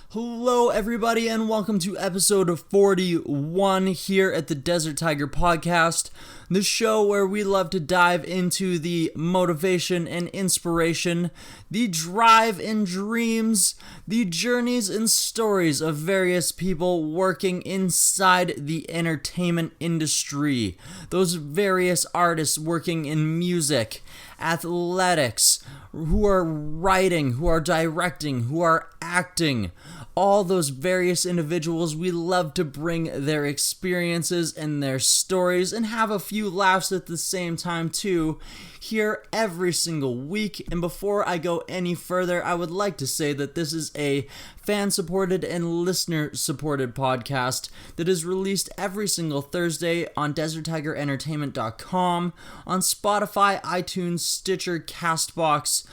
Hello, everybody, and welcome to episode 41 here at the Desert Tiger Podcast, the show where we love to dive into the motivation and inspiration, the drive and dreams, the journeys and stories of various people working inside the entertainment industry. Those various artists working in music, athletics, who are writing, who are directing, who are acting. All those various individuals, we love to bring their experiences and their stories and have a few laughs at the same time too, here every single week. And before I go any further, I would like to say that this is a fan-supported and listener-supported podcast that is released every single Thursday on DesertTigerEntertainment.com, on Spotify, iTunes, Stitcher, CastBox,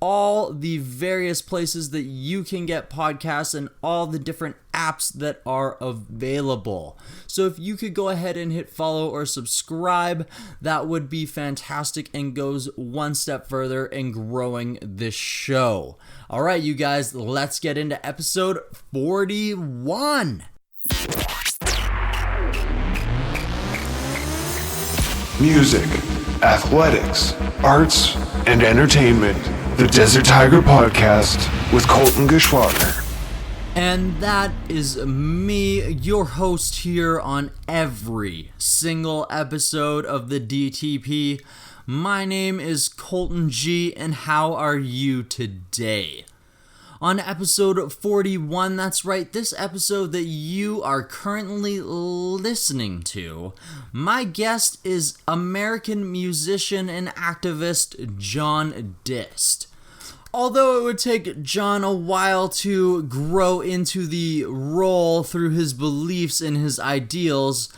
all the various places that you can get podcasts and all the different apps that are available. So if you could go ahead and hit follow or subscribe, that would be fantastic and goes one step further in growing this show. All right, you guys, let's get into episode 41. Music, athletics, arts, and entertainment. The Desert Tiger Podcast with Colton Geschwader. And that is me, your host here on every single episode of the DTP. My name is Colton G, and how are you today? On episode 41, that's right, this episode that you are currently listening to, my guest is American musician and activist John Dist. Although it would take John a while to grow into the role through his beliefs and his ideals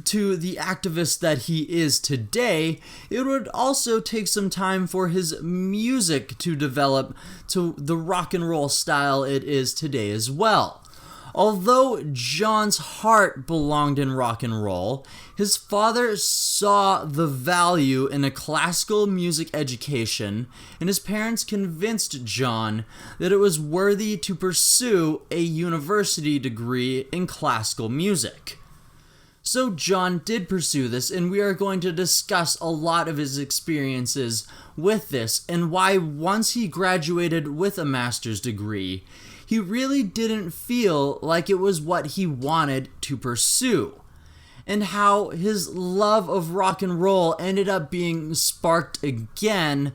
to the activist that he is today, it would also take some time for his music to develop to the rock and roll style it is today as well. Although John's heart belonged in rock and roll, his father saw the value in a classical music education, and his parents convinced John that it was worthy to pursue a university degree in classical music. So John did pursue this, and we are going to discuss a lot of his experiences with this and why once he graduated with a master's degree, he really didn't feel like it was what he wanted to pursue, and how his love of rock and roll ended up being sparked again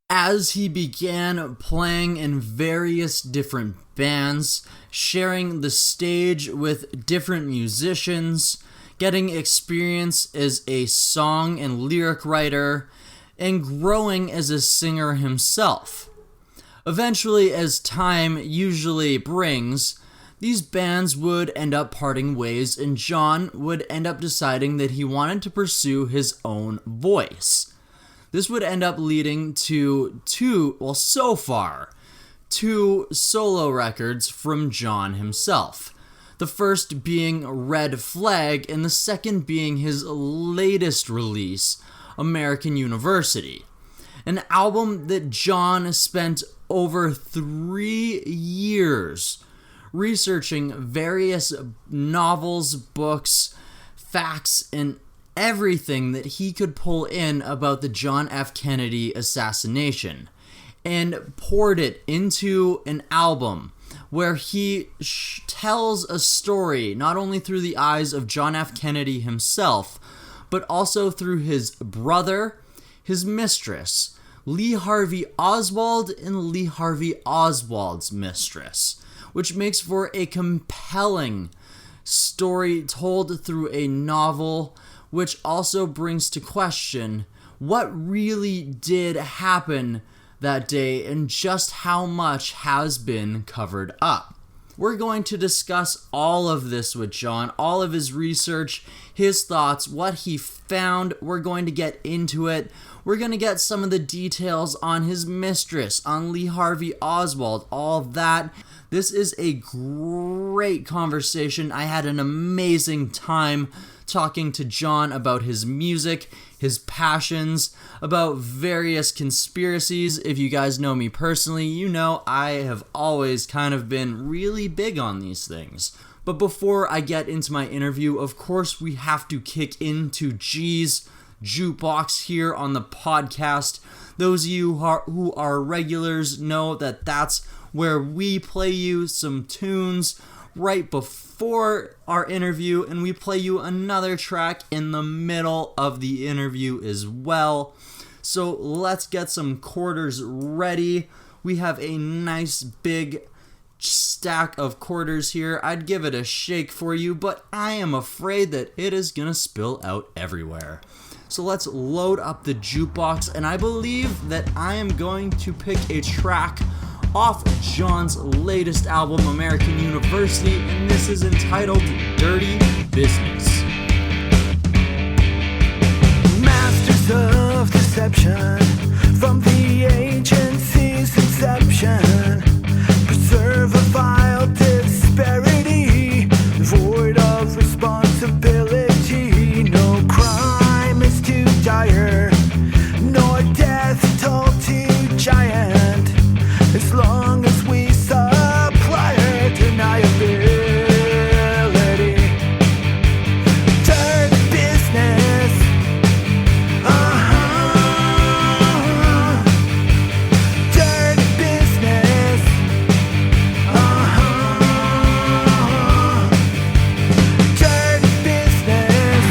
as he began playing in various different bands, sharing the stage with different musicians, getting experience as a song and lyric writer, and growing as a singer himself. Eventually, as time usually brings, these bands would end up parting ways, and John would end up deciding that he wanted to pursue his own voice. This would end up leading to two solo records from John himself. The first being Red Flag, and the second being his latest release, American University. An album that John spent over 3 years researching various novels, books, facts, and everything that he could pull in about the John F. Kennedy assassination, and poured it into an album where he tells a story not only through the eyes of John F. Kennedy himself, but also through his brother, his mistress, Lee Harvey Oswald, and Lee Harvey Oswald's mistress, which makes for a compelling story told through a novel, which also brings to question what really did happen that day and just how much has been covered up. We're going to discuss all of this with John, all of his research, his thoughts, what he found. We're going to get into it. We're going to get some of the details on his mistress, on Lee Harvey Oswald, all that. This is a great conversation. I had an amazing time talking to John about his music, his passions, about various conspiracies. If you guys know me personally, you know I have always kind of been really big on these things. But before I get into my interview, of course, we have to kick into G's Jukebox here on the podcast. Those of you who are regulars know that that's where we play you some tunes right before our interview, and we play you another track in the middle of the interview as well. So let's get some quarters ready. We have a nice big stack of quarters here. I'd give it a shake for you, but I am afraid that it is gonna spill out everywhere. So let's load up the jukebox, and I believe that I am going to pick a track off John's latest album, American University, and this is entitled Dirty Business. Masters of deception, from the agency's inception, preserve a vile disparity, void of responsibility. No crime is too dire, nor death toll too giant, as long as we supply our deniability. Dirty business, dirty business, dirty business,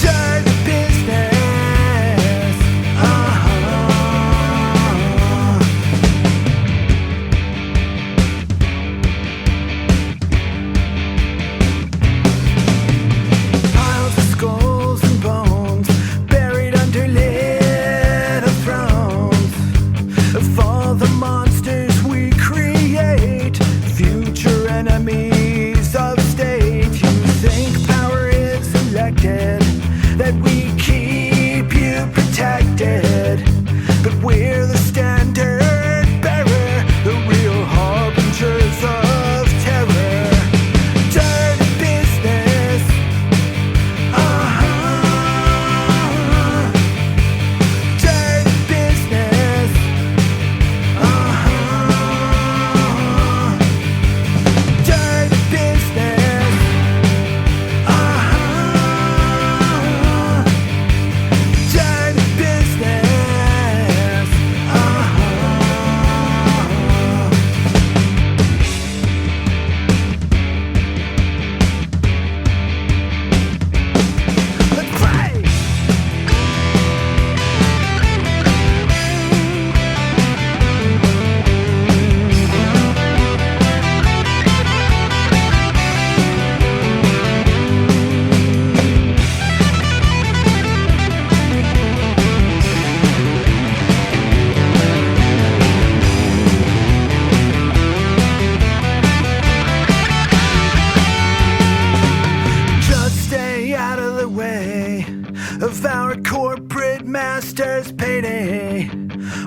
dirty business. Piles of skulls and bones buried under little thrones of all the monsters we create, future enemies of state. You think power is elected, that we keep you protected, but we're the standard bearer, the real harbingers of terror. Dirty business, dirty business, dirty business, dirty business. Let's play. Just stay out of the way of our corporate masters' payday,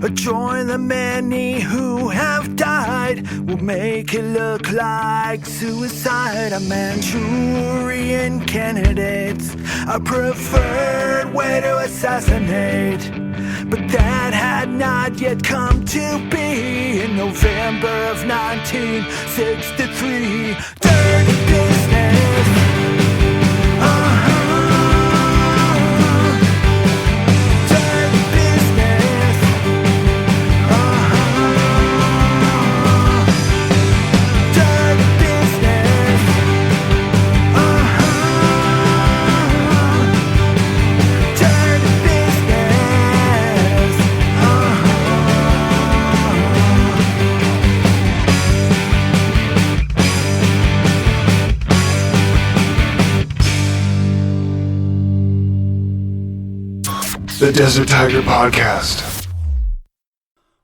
or join the many who have died. We'll make it look like suicide. A Manchurian candidates, a preferred way to assassinate, but that had not yet come to be in November of 1963. Dirty business, dirty business, dirty business, dirty business, The Desert Tiger Podcast.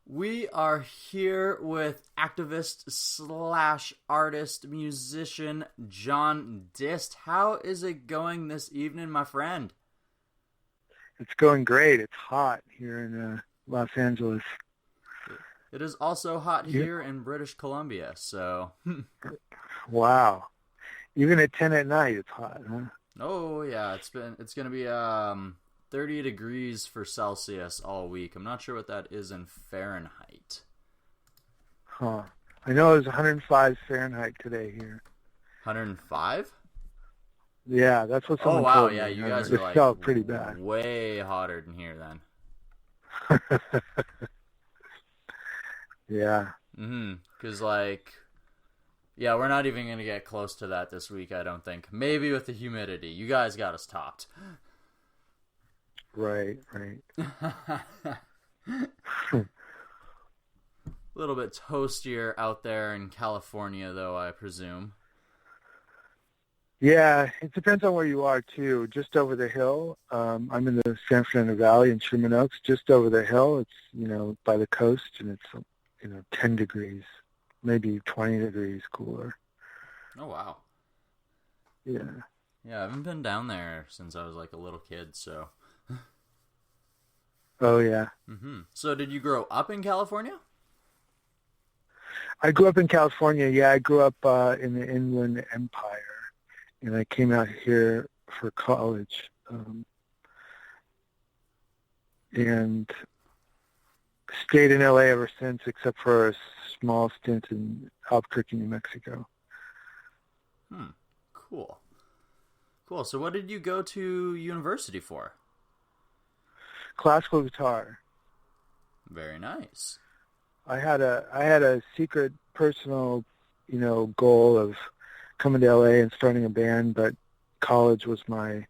We are here with activist slash artist musician John Dist. How is it going this evening, my friend? It's going great. It's hot here in Los Angeles. It is also hot here in British Columbia, so... Wow. Even at 10 at night, it's hot, huh? Oh, yeah, it's going to be 30 degrees for Celsius all week. I'm not sure what that is in Fahrenheit. Huh. I know it was 105 Fahrenheit today here. 105? Yeah, that's what someone wow, told me. yeah, you guys are it like felt pretty bad. Way hotter than here then. Yeah. Because, like, yeah, we're not even going to get close to that this week, I don't think. Maybe with the humidity. You guys got us topped. Right. A little bit toastier out there in California, though, I presume. Yeah, it depends on where you are, too. Just over the hill, I'm in the San Fernando Valley in Sherman Oaks. Just over the hill, it's, by the coast, and it's, 10 degrees, maybe 20 degrees cooler. Oh, wow. Yeah. Yeah, I haven't been down there since I was, like, a little kid, so... Oh, yeah. So did you grow up in California? I grew up in California. Yeah, I grew up in the Inland Empire, and I came out here for college, and stayed in LA ever since, except for a small stint in Albuquerque, New Mexico. Cool. So what did you go to university for? Classical guitar. Very nice. I had a secret personal, goal of coming to LA and starting a band, but college was my,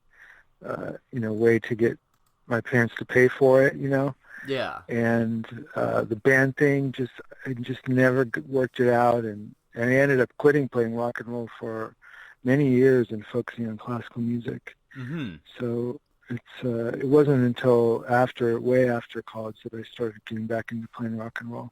way to get my parents to pay for it, Yeah. And the band thing I just never worked it out, and I ended up quitting playing rock and roll for many years and focusing on classical music. So it wasn't until way after college that I started getting back into playing rock and roll.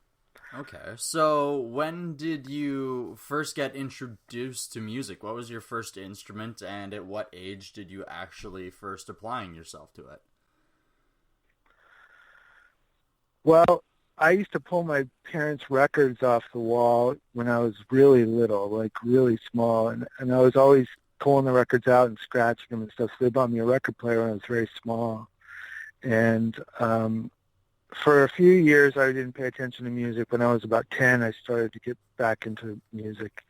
Okay, so when did you first get introduced to music? What was your first instrument, and at what age did you actually first applying yourself to it? Well, I used to pull my parents' records off the wall when I was really little, like really small, and I was always pulling the records out and scratching them and stuff. So they bought me a record player when I was very small. And for a few years, I didn't pay attention to music. When I was about 10, I started to get back into music.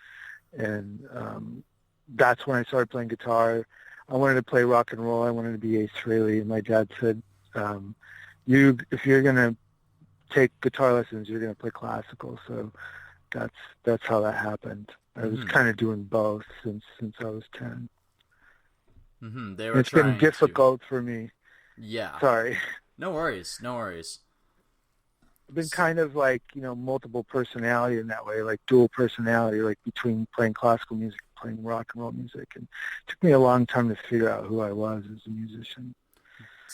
And that's when I started playing guitar. I wanted to play rock and roll. I wanted to be Ace Frehley. And my dad said, if you're going to take guitar lessons, you're going to play classical. So that's how that happened. I was kind of doing both since I was 10. It's been difficult for me. Yeah. Sorry. No worries. I've been kind of like, multiple personality in that way, like dual personality, like between playing classical music and playing rock and roll music. And it took me a long time to figure out who I was as a musician.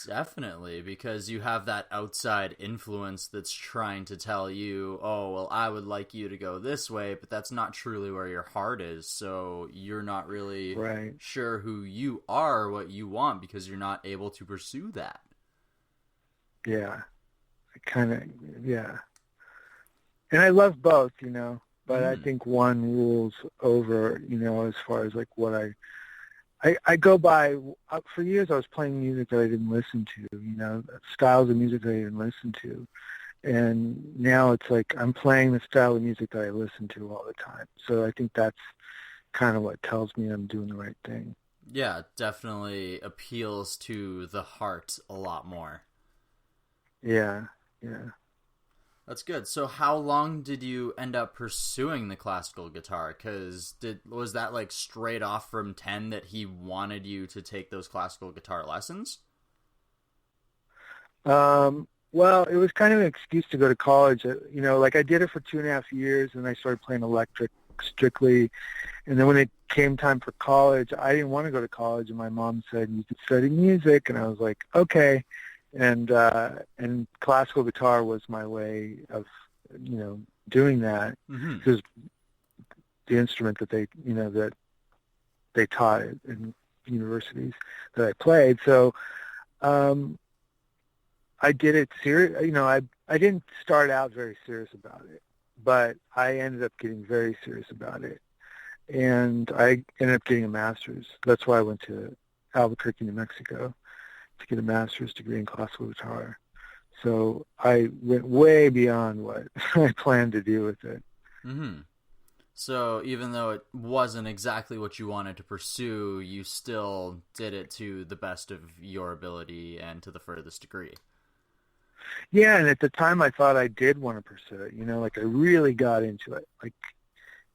Definitely, because you have that outside influence that's trying to tell you, oh, well, I would like you to go this way, but that's not truly where your heart is, so you're not really sure who you are, what you want, because you're not able to pursue that. Yeah, yeah. And I love both, but I think one rules over, as far as like what I go by. For years I was playing music that I didn't listen to, styles of music that I didn't listen to. And now it's like I'm playing the style of music that I listen to all the time. So I think that's kind of what tells me I'm doing the right thing. Yeah, it definitely appeals to the heart a lot more. Yeah. That's good. So how long did you end up pursuing the classical guitar? Because was that like straight off from 10 that he wanted you to take those classical guitar lessons? Well, it was kind of an excuse to go to college. Like I did it for 2.5 years, and I started playing electric strictly. And then when it came time for college, I didn't want to go to college, and my mom said, you could study music. And I was like, okay. And classical guitar was my way of, doing that. Because the instrument that they taught in universities that I played. So I did it serious. I didn't start out very serious about it, but I ended up getting very serious about it, and I ended up getting a master's. That's why I went to Albuquerque, New Mexico, to get a master's degree in classical guitar. So I went way beyond what I planned to do with it. Mm-hmm. So even though it wasn't exactly what you wanted to pursue, you still did it to the best of your ability and to the furthest degree. Yeah, and at the time I thought I did want to pursue it, like I really got into it,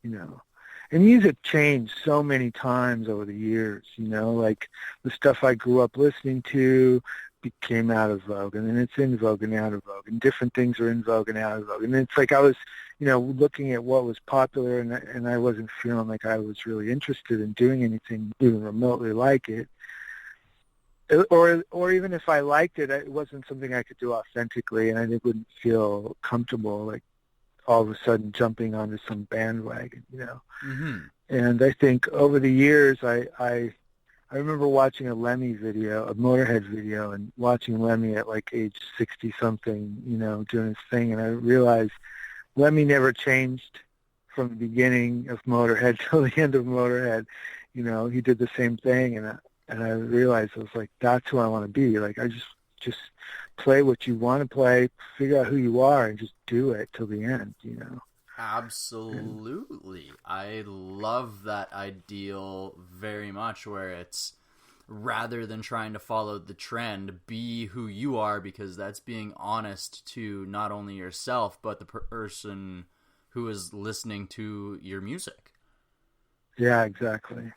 and music changed so many times over the years, like the stuff I grew up listening to became out of vogue, and then it's in vogue and out of vogue, and different things are in vogue and out of vogue, and it's like I was, looking at what was popular, and I wasn't feeling like I was really interested in doing anything even remotely like it. Or even if I liked it, it wasn't something I could do authentically, and I wouldn't feel comfortable, like all of a sudden jumping onto some bandwagon, Mm-hmm. And I think over the years, I remember watching a Lemmy video, a Motorhead video, and watching Lemmy at like age 60-something, doing his thing, and I realized Lemmy never changed from the beginning of Motorhead till the end of Motorhead. He did the same thing, and I realized I was like, that's who I want to be. Like, I just play what you want to play, figure out who you are, and just do it till the end, Absolutely. I love that ideal very much, where it's rather than trying to follow the trend, be who you are, because that's being honest to not only yourself, but the person who is listening to your music. Yeah, exactly.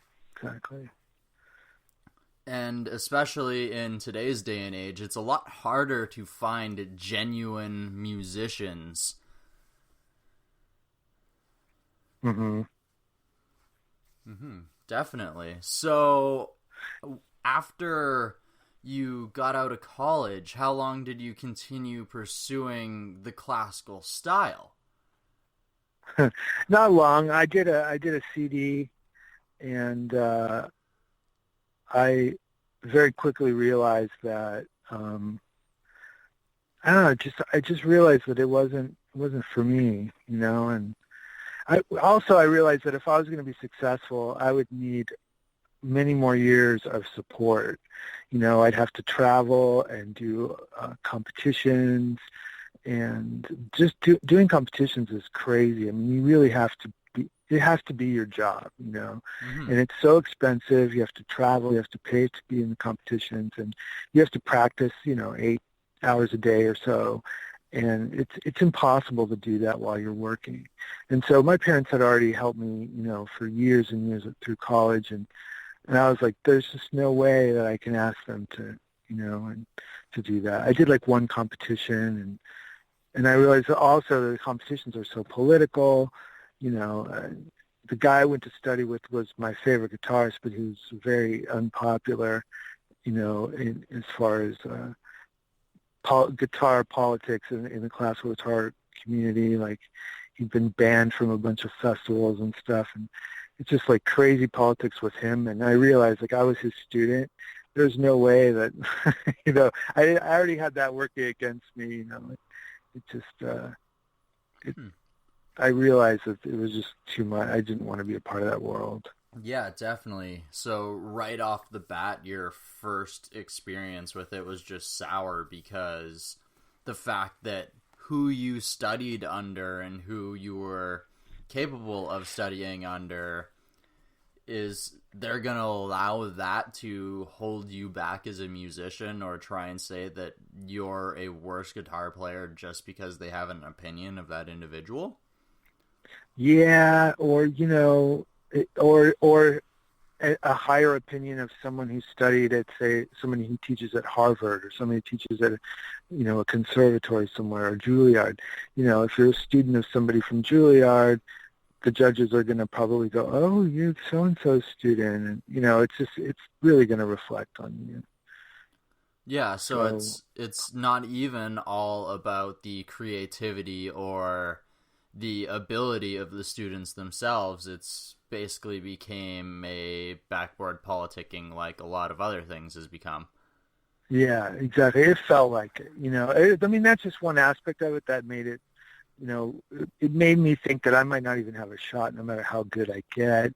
And especially in today's day and age, it's a lot harder to find genuine musicians. Mm-hmm. Mm-hmm. Definitely. So, after you got out of college, how long did you continue pursuing the classical style? Not long. I did a CD, and I very quickly realized that I don't know. I just realized that it wasn't for me, and I realized that if I was going to be successful, I would need many more years of support. I'd have to travel and do competitions, and just doing competitions is crazy. I mean, you really have to be. It has to be your job, Mm-hmm. and it's so expensive. You have to travel. You have to pay to be in the competitions, and you have to practice, 8 hours a day or so. And it's impossible to do that while you're working. And so my parents had already helped me, for years and years through college, and I was like, there's just no way that I can ask them to, and to do that. I did like one competition, and I realized that also the competitions are so political. The guy I went to study with was my favorite guitarist, but he was very unpopular, as far as guitar politics in the classical guitar community. Like, he'd been banned from a bunch of festivals and stuff, and it's just like crazy politics with him. And I realized, like, I was his student. There's no way that I already had that working against me. It just I realized that it was just too much. I didn't want to be a part of that world. Yeah, definitely. So right off the bat, your first experience with it was just sour, because the fact that who you studied under and who you were capable of studying under they're going to allow that to hold you back as a musician, or try and say that you're a worse guitar player just because they have an opinion of that individual. Yeah, or or a higher opinion of someone who studied at, say, somebody who teaches at Harvard, or somebody who teaches at a conservatory somewhere, or Juilliard. If you're a student of somebody from Juilliard, the judges are going to probably go, "Oh, you're so-and-so student," and it's really going to reflect on you. Yeah, so it's not even all about the creativity or the ability of the students themselves. It's basically became a backboard politicking, like a lot of other things has become. Yeah, exactly. It felt like it, you know. I mean, that's just one aspect of it that made it, you know, it made me think that I might not even have a shot no matter how good I get,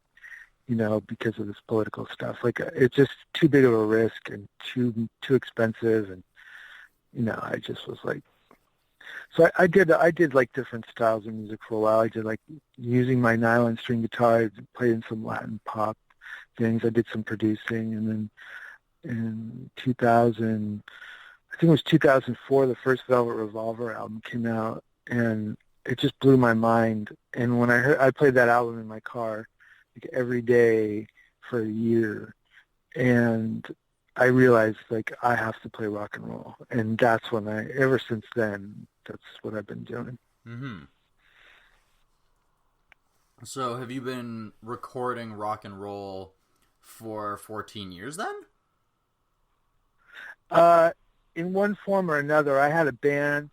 you know, because of this political stuff. Like, it's just too big of a risk and too expensive, and you know, I just was like, so I did like different styles of music for a while. I did like using my nylon string guitar, I played in some Latin pop things. I did some producing, and then in 2000, I think it was 2004, the first Velvet Revolver album came out, and it just blew my mind. And when I played that album in my car like every day for a year, and I realized like I have to play rock and roll, and that's when ever since then, that's what I've been doing. Mm-hmm. So have you been recording rock and roll for 14 years then? In one form or another, I had a band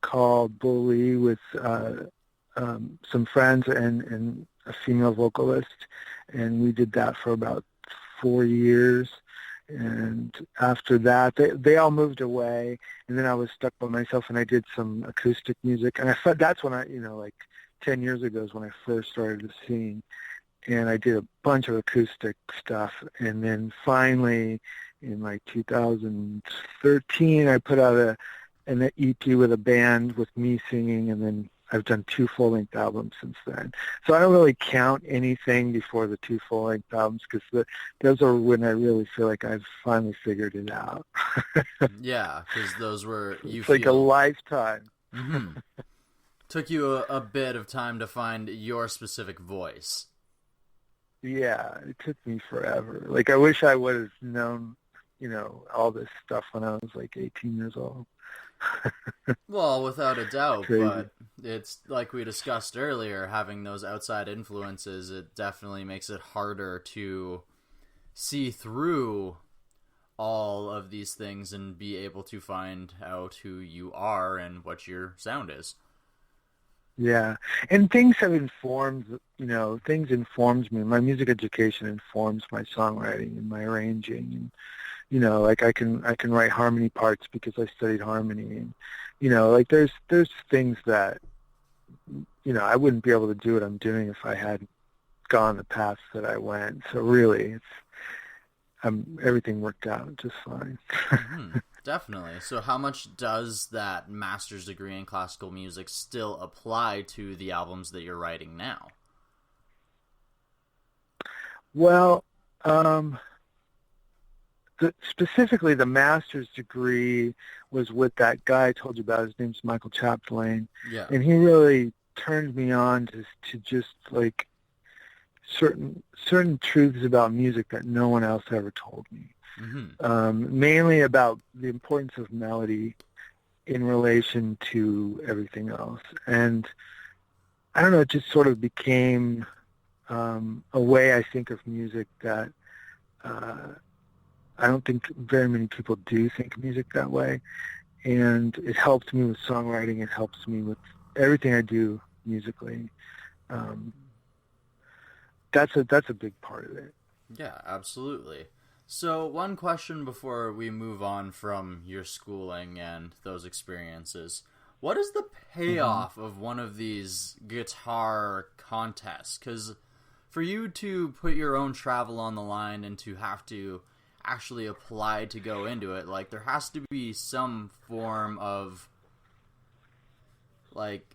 called Bully with some friends and a female vocalist, and we did that for about 4 years. And after that, they all moved away, and then I was stuck by myself, and I did some acoustic music. And I thought that's when you know, like 10 years ago is when I first started to sing, and I did a bunch of acoustic stuff. And then finally, in like 2013, I put out an EP with a band with me singing, and then I've done 2 full-length albums since then. So I don't really count anything before the 2 full-length albums, because those are when I really feel like I've finally figured it out. Yeah, because those were it's like a lifetime. Mm-hmm. Took you a bit of time to find your specific voice. Yeah, it took me forever. Like, I wish I would have known, you know, all this stuff when I was like 18 years old. Well, without a doubt, Crazy. but it's like we discussed earlier, having those outside influences, it definitely makes it harder to see through all of these things and be able to find out who you are and what your sound is. Yeah, and things have informed, you know, things informs me. My music education informs my songwriting and my arranging, and you know, like I can write harmony parts because I studied harmony, and you know, like there's things that, you know, I wouldn't be able to do what I'm doing if I had gone the path that I went. So really, everything worked out just fine. Mm-hmm. Definitely. So how much does that master's degree in classical music still apply to the albums that you're writing now? Well, specifically the master's degree was with that guy I told you about. His name's Michael Chapdelaine. Yeah. And he really turned me on to just like certain truths about music that no one else ever told me. Mm-hmm. Mainly about the importance of melody in relation to everything else. And I don't know, it just sort of became a way I think of music that I don't think very many people do think of music that way. And it helped me with songwriting. It helps me with everything I do musically. That's a big part of it. Yeah, absolutely. So one question before we move on from your schooling and those experiences. What is the payoff of one of these guitar contests? Because for you to put your own travel on the line and to have to actually apply to go into it, like there has to be some form of, like,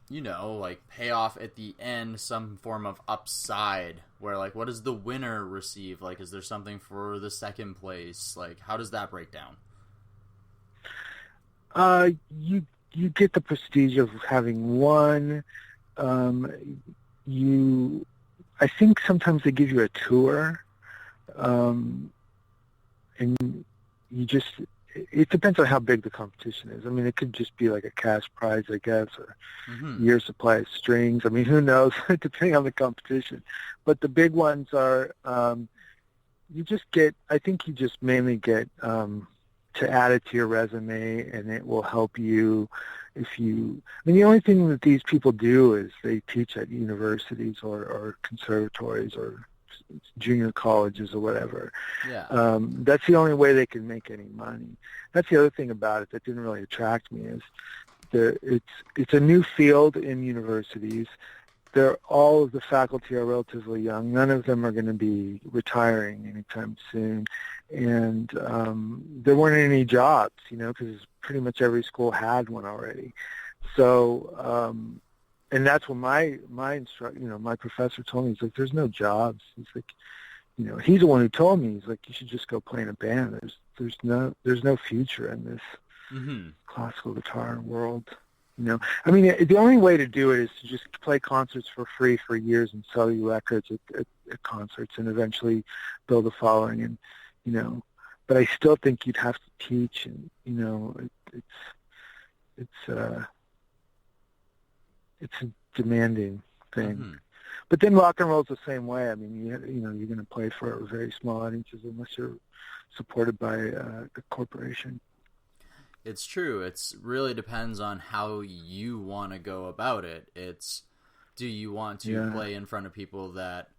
you know, like payoff at the end, some form of upside where, like, what does the winner receive? Like, is there something for the second place? Like, how does that break down? You get the prestige of having won. I think sometimes they give you a tour, and you just, it depends on how big the competition is. I mean, it could just be like a cash prize, I guess, or year supply of strings. I mean, who knows, depending on the competition. But the big ones are, you just get, I think you just mainly get to add it to your resume, and it will help you if you, I mean, the only thing that these people do is they teach at universities or conservatories or junior colleges or whatever. Yeah. That's the only way they can make any money. That's the other thing about it that didn't really attract me is it's a new field in universities. All of the faculty are relatively young. None of them are going to be retiring anytime soon. And there weren't any jobs, because pretty much every school had one already. So, and that's what my professor told me. He's like, there's no jobs. He's like, he's the one who told me. He's like, you should just go play in a band. There's no future in this classical guitar world. I mean, the only way to do it is to just play concerts for free for years and sell you records at concerts and eventually build a following. And, but I still think you'd have to teach, and, it's a demanding thing. Mm-hmm. But then rock and roll's the same way. I mean, you're going to play for very small audiences unless you're supported by a corporation. It's true. It really depends on how you want to go about it. Do you want to play in front of people that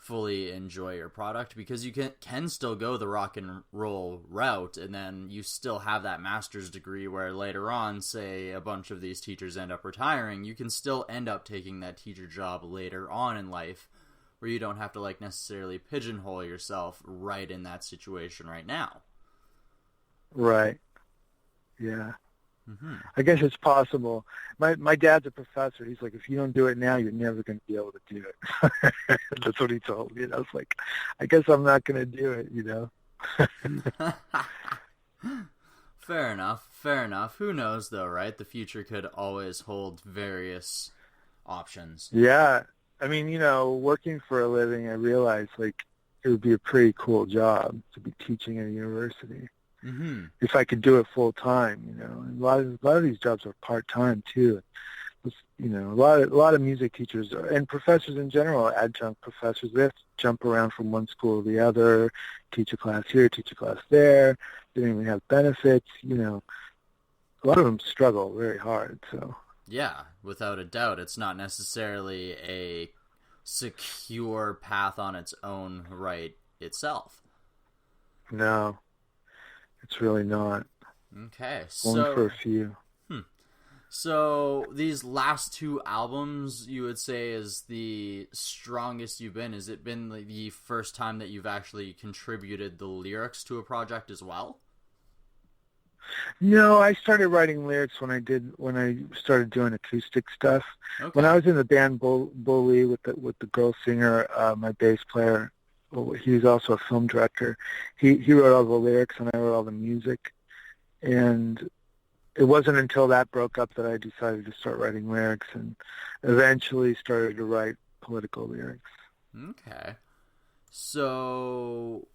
fully enjoy your product? Because you can still go the rock and roll route, and then you still have that master's degree where later on, say, a bunch of these teachers end up retiring. You can still end up taking that teacher job later on in life where you don't have to necessarily pigeonhole yourself right in that situation right now. Right. Yeah. Mm-hmm. I guess it's possible. My dad's a professor. He's like, if you don't do it now, you're never going to be able to do it. That's what he told me. And I was like, I guess I'm not going to do it, Fair enough. Who knows, though, right? The future could always hold various options. Yeah. I mean, working for a living, I realized, it would be a pretty cool job to be teaching at a university. Mm-hmm. If I could do it full time, And a lot of these jobs are part time too. A lot of music teachers and professors in general, adjunct professors, they have to jump around from one school to the other, teach a class here, teach a class there. They don't even have benefits. A lot of them struggle very hard. So yeah, without a doubt, it's not necessarily a secure path on its own right itself. No. It's really not. Okay, only for a few. So these last two albums, you would say, is the strongest you've been. Has it been the first time that you've actually contributed the lyrics to a project as well? No, I started writing lyrics when I started doing acoustic stuff. Okay. When I was in the band Bully with the girl singer, my bass player. Well, he was also a film director. He wrote all the lyrics and I wrote all the music. And it wasn't until that broke up that I decided to start writing lyrics and eventually started to write political lyrics. Okay. So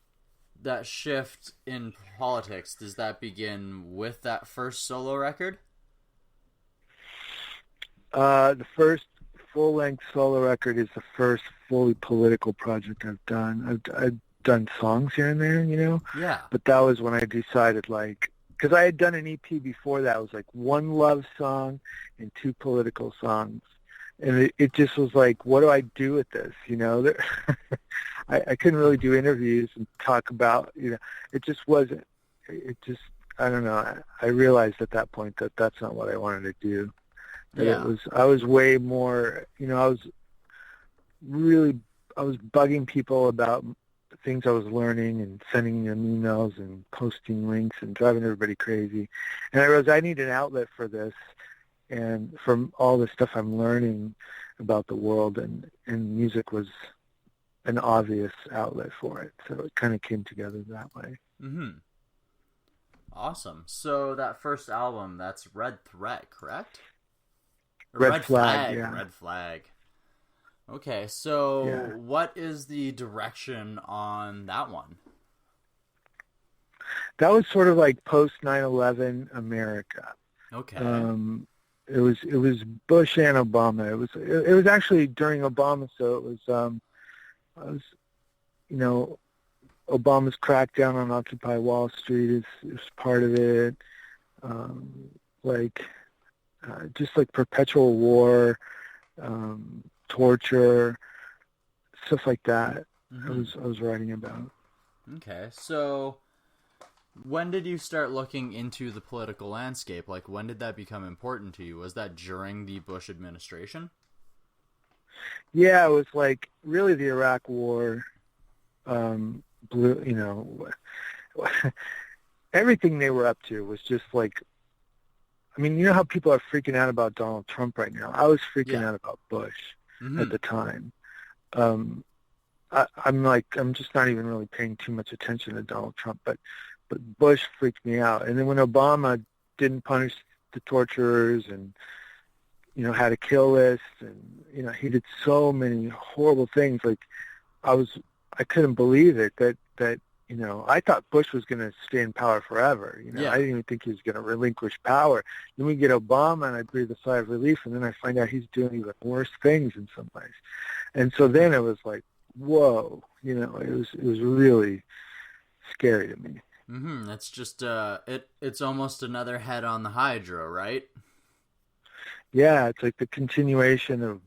that shift in politics, does that begin with that first solo record? The first full-length solo record is the first fully political project I've done. I've done songs here and there, Yeah. But that was when I decided, because I had done an EP before that. It was one love song and two political songs. And it just was what do I do with this, I couldn't really do interviews and talk about, it just wasn't, I don't know. I realized at that point that that's not what I wanted to do. Yeah. I was way more, I was bugging people about things I was learning and sending them emails and posting links and driving everybody crazy. And I realized I need an outlet for this and from all the stuff I'm learning about the world, and music was an obvious outlet for it. So it kind of came together that way. Mm-hmm. Awesome. So that first album, that's Red Threat, correct? Red Flag, yeah. Red Flag. Okay, so What is the direction on that one? That was sort of post 9/11 America. Okay. It was Bush and Obama. It was actually during Obama, so it was Obama's crackdown on Occupy Wall Street is part of it. Just perpetual war, torture, stuff like that. I was writing about. Okay, so when did you start looking into the political landscape? Like, when did that become important to you? Was that during the Bush administration? Yeah, it was like really the Iraq War, blew, everything they were up to was just like, I mean, you know how people are freaking out about Donald Trump right now? I was freaking out about Bush at the time. I'm just not even really paying too much attention to Donald Trump, but Bush freaked me out. And then when Obama didn't punish the torturers and, had a kill list and, he did so many horrible things. Like I couldn't believe it that I thought Bush was going to stay in power forever. I didn't even think he was going to relinquish power. Then we get Obama, and I breathe a sigh of relief, and then I find out he's doing even worse things in some ways. And so then it was like, whoa, it was really scary to me. That's just it's almost another head on the Hydra, right? Yeah, it's like the continuation of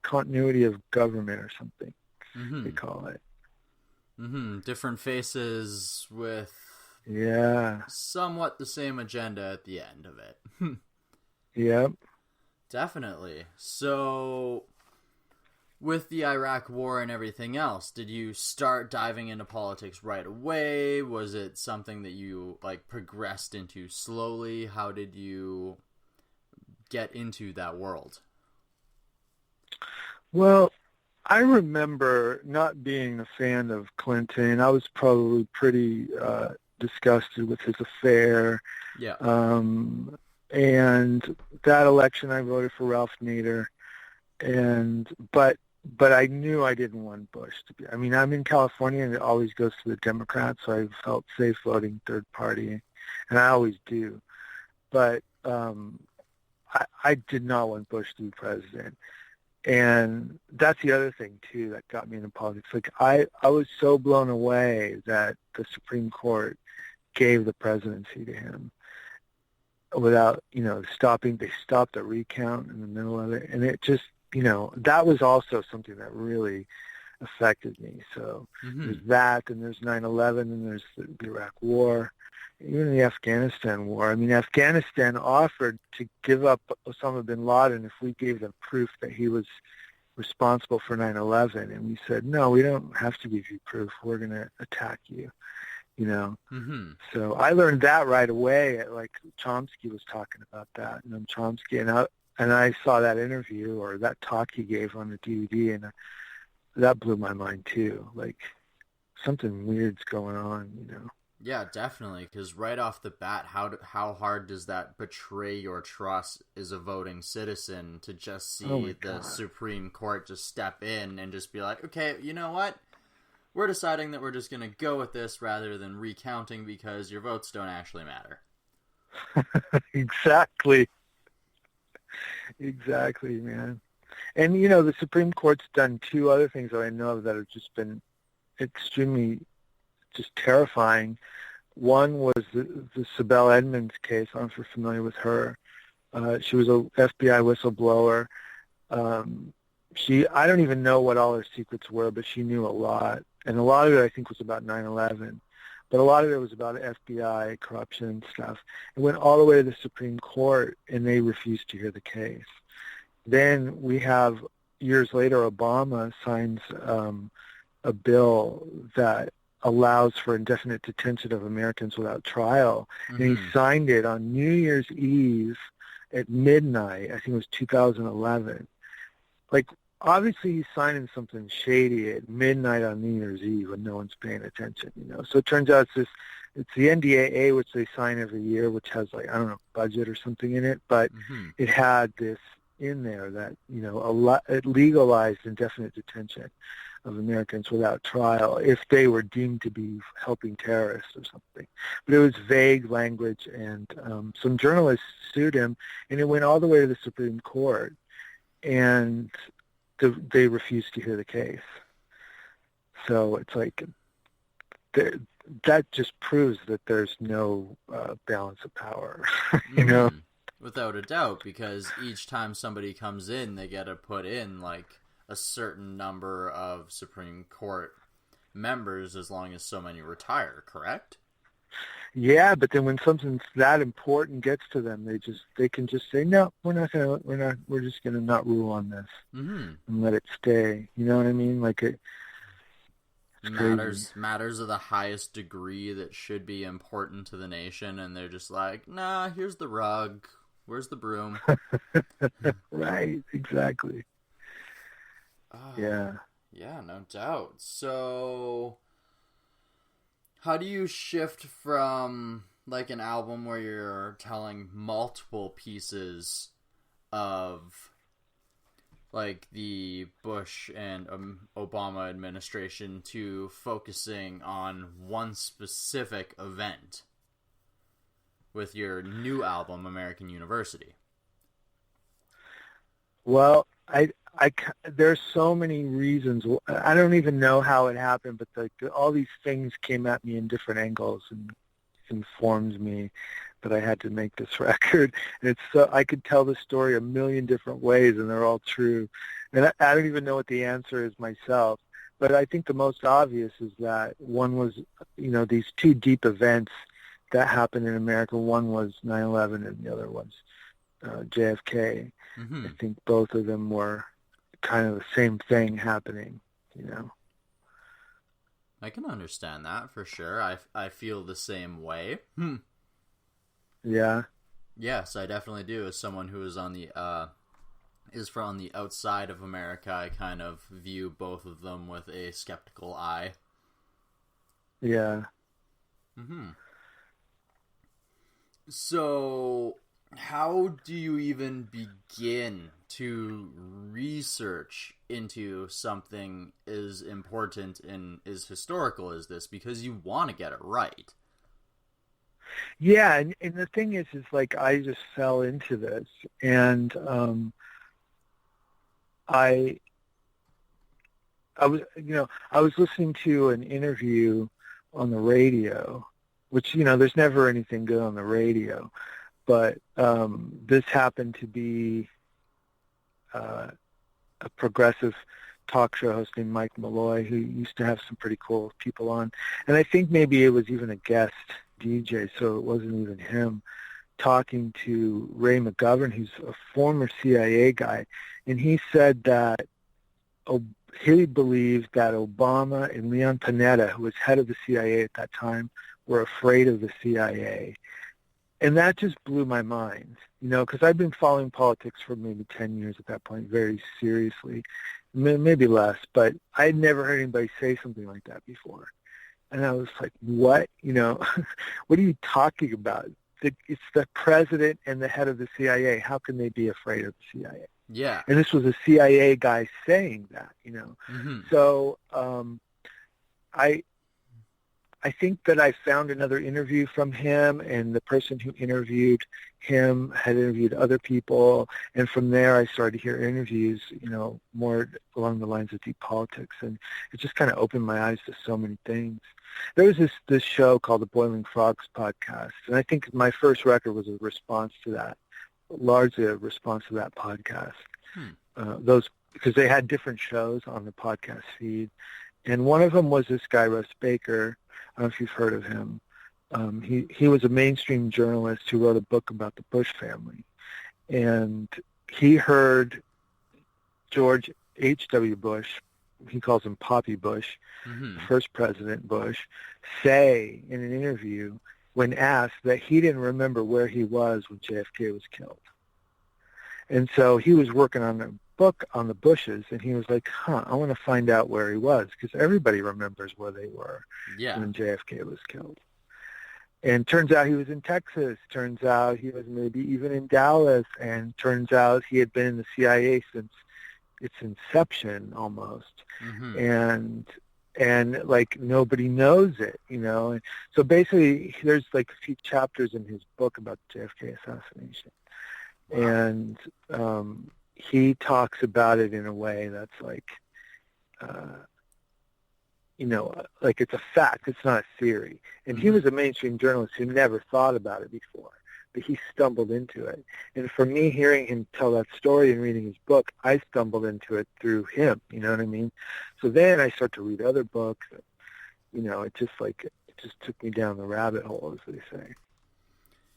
continuity of government or something. They call it. Different faces with somewhat the same agenda at the end of it. Yep. Definitely. So, with the Iraq War and everything else, did you start diving into politics right away? Was it something that you progressed into slowly? How did you get into that world? Well, I remember not being a fan of Clinton. I was probably pretty disgusted with his affair. Yeah. And that election, I voted for Ralph Nader. But I knew I didn't want Bush to be. I mean, I'm in California, and it always goes to the Democrats, so I felt safe voting third party, and I always do. But I did not want Bush to be president. And that's the other thing, too, that got me into politics. Like, I was so blown away that the Supreme Court gave the presidency to him without, stopping. They stopped a recount in the middle of it. And it just, that was also something that really affected me. So there's that, and there's 9/11, and there's the Iraq War, even the Afghanistan war. I mean, Afghanistan offered to give up Osama bin Laden if we gave them proof that he was responsible for 9/11. And we said, no, we don't have to give you proof. We're going to attack you, So I learned that right away. Like Chomsky was talking about that. And Chomsky, and I saw that interview or that talk he gave on the DVD, and that blew my mind too. Like something weird's going on, Yeah, definitely, because right off the bat, how hard does that betray your trust as a voting citizen to just see the Supreme Court just step in and just be like, okay, you know what? We're deciding that we're just going to go with this rather than recounting because your votes don't actually matter. Exactly. Exactly, man. And, the Supreme Court's done two other things that I know of that have just been extremely just terrifying. One was the Sibel Edmonds case. I don't know if you're familiar with her. She was a FBI whistleblower. I don't even know what all her secrets were, but she knew a lot. And a lot of it, I think, was about 9/11. But a lot of it was about FBI corruption and stuff. It went all the way to the Supreme Court, and they refused to hear the case. Then we have, years later, Obama signs a bill that allows for indefinite detention of Americans without trial. And he signed it on New Year's Eve at midnight. I think it was 2011. Like, obviously he's signing something shady at midnight on New Year's Eve when no one's paying attention, So it turns out it's the NDAA, which they sign every year, which has budget or something in it, but it had this in there that, it legalized indefinite detention of Americans without trial if they were deemed to be helping terrorists or something. But it was vague language, and some journalists sued him, and it went all the way to the Supreme Court, and they refused to hear the case. So it's like that just proves that there's no balance of power, Without a doubt, because each time somebody comes in, they got to put in a certain number of Supreme Court members as long as so many retire, correct? Yeah, but then when something that important gets to them, they can just say, no, we're just gonna not rule on this and let it stay. You know what I mean? Like it's matters of the highest degree that should be important to the nation, and they're just like, nah, here's the rug, where's the broom? Right, exactly. Yeah, no doubt. So how do you shift from like an album where you're telling multiple pieces of like the Bush and Obama administration to focusing on one specific event with your new album, American University? Well, there's so many reasons. I don't even know how it happened, but all these things came at me in different angles and informed me that I had to make this record. And it's so I could tell the story a million different ways, and they're all true. And I don't even know what the answer is myself. But I think the most obvious is that one was, these two deep events that happened in America. One was 9/11, and the other was JFK. I think both of them were kind of the same thing happening, I can understand that for sure. I feel the same way. Yeah. Yes, I definitely do. As someone who is on the from the outside of America, I kind of view both of them with a skeptical eye. Yeah. So, how do you even begin to research into something as important and as historical as this? Because you want to get it right. Yeah, and the thing is like I just fell into this, and I was listening to an interview on the radio, which there's never anything good on the radio, but this happened to be a progressive talk show host named Mike Malloy, who used to have some pretty cool people on, and I think maybe it was even a guest DJ, so it wasn't even him, talking to Ray McGovern, who's a former CIA guy, and he said that he believed that Obama and Leon Panetta, who was head of the CIA at that time, were afraid of the CIA. And that just blew my mind, because I've been following politics for maybe 10 years at that point, very seriously, maybe less, but I had never heard anybody say something like that before. And I was like, what? What are you talking about? It's the president and the head of the CIA. How can they be afraid of the CIA? Yeah. And this was a CIA guy saying that, So I think that I found another interview from him, and the person who interviewed him had interviewed other people, and from there I started to hear interviews, more along the lines of deep politics, and it just kind of opened my eyes to so many things. There was this show called the Boiling Frogs podcast, and I think my first record was a response to that, largely a response to that podcast. Because they had different shows on the podcast feed, and one of them was this guy, Russ Baker. I don't know if you've heard of him. He was a mainstream journalist who wrote a book about the Bush family. And he heard George H.W. Bush, he calls him Poppy Bush, the first President Bush, say in an interview when asked that he didn't remember where he was when JFK was killed. And so he was working on a book on the Bushes, and he was like, I want to find out where he was, because everybody remembers where they were when JFK was killed. And turns out he was in Texas. Turns out he was maybe even in Dallas. And turns out he had been in the CIA since its inception almost. And like nobody knows it, And so basically there's like a few chapters in his book about the JFK assassination. And he talks about it in a way that's like, like it's a fact. It's not a theory. And he was a mainstream journalist who never thought about it before, but he stumbled into it. And for me, hearing him tell that story and reading his book, I stumbled into it through him. You know what I mean? So then I start to read other books. it just took me down the rabbit hole, as they say.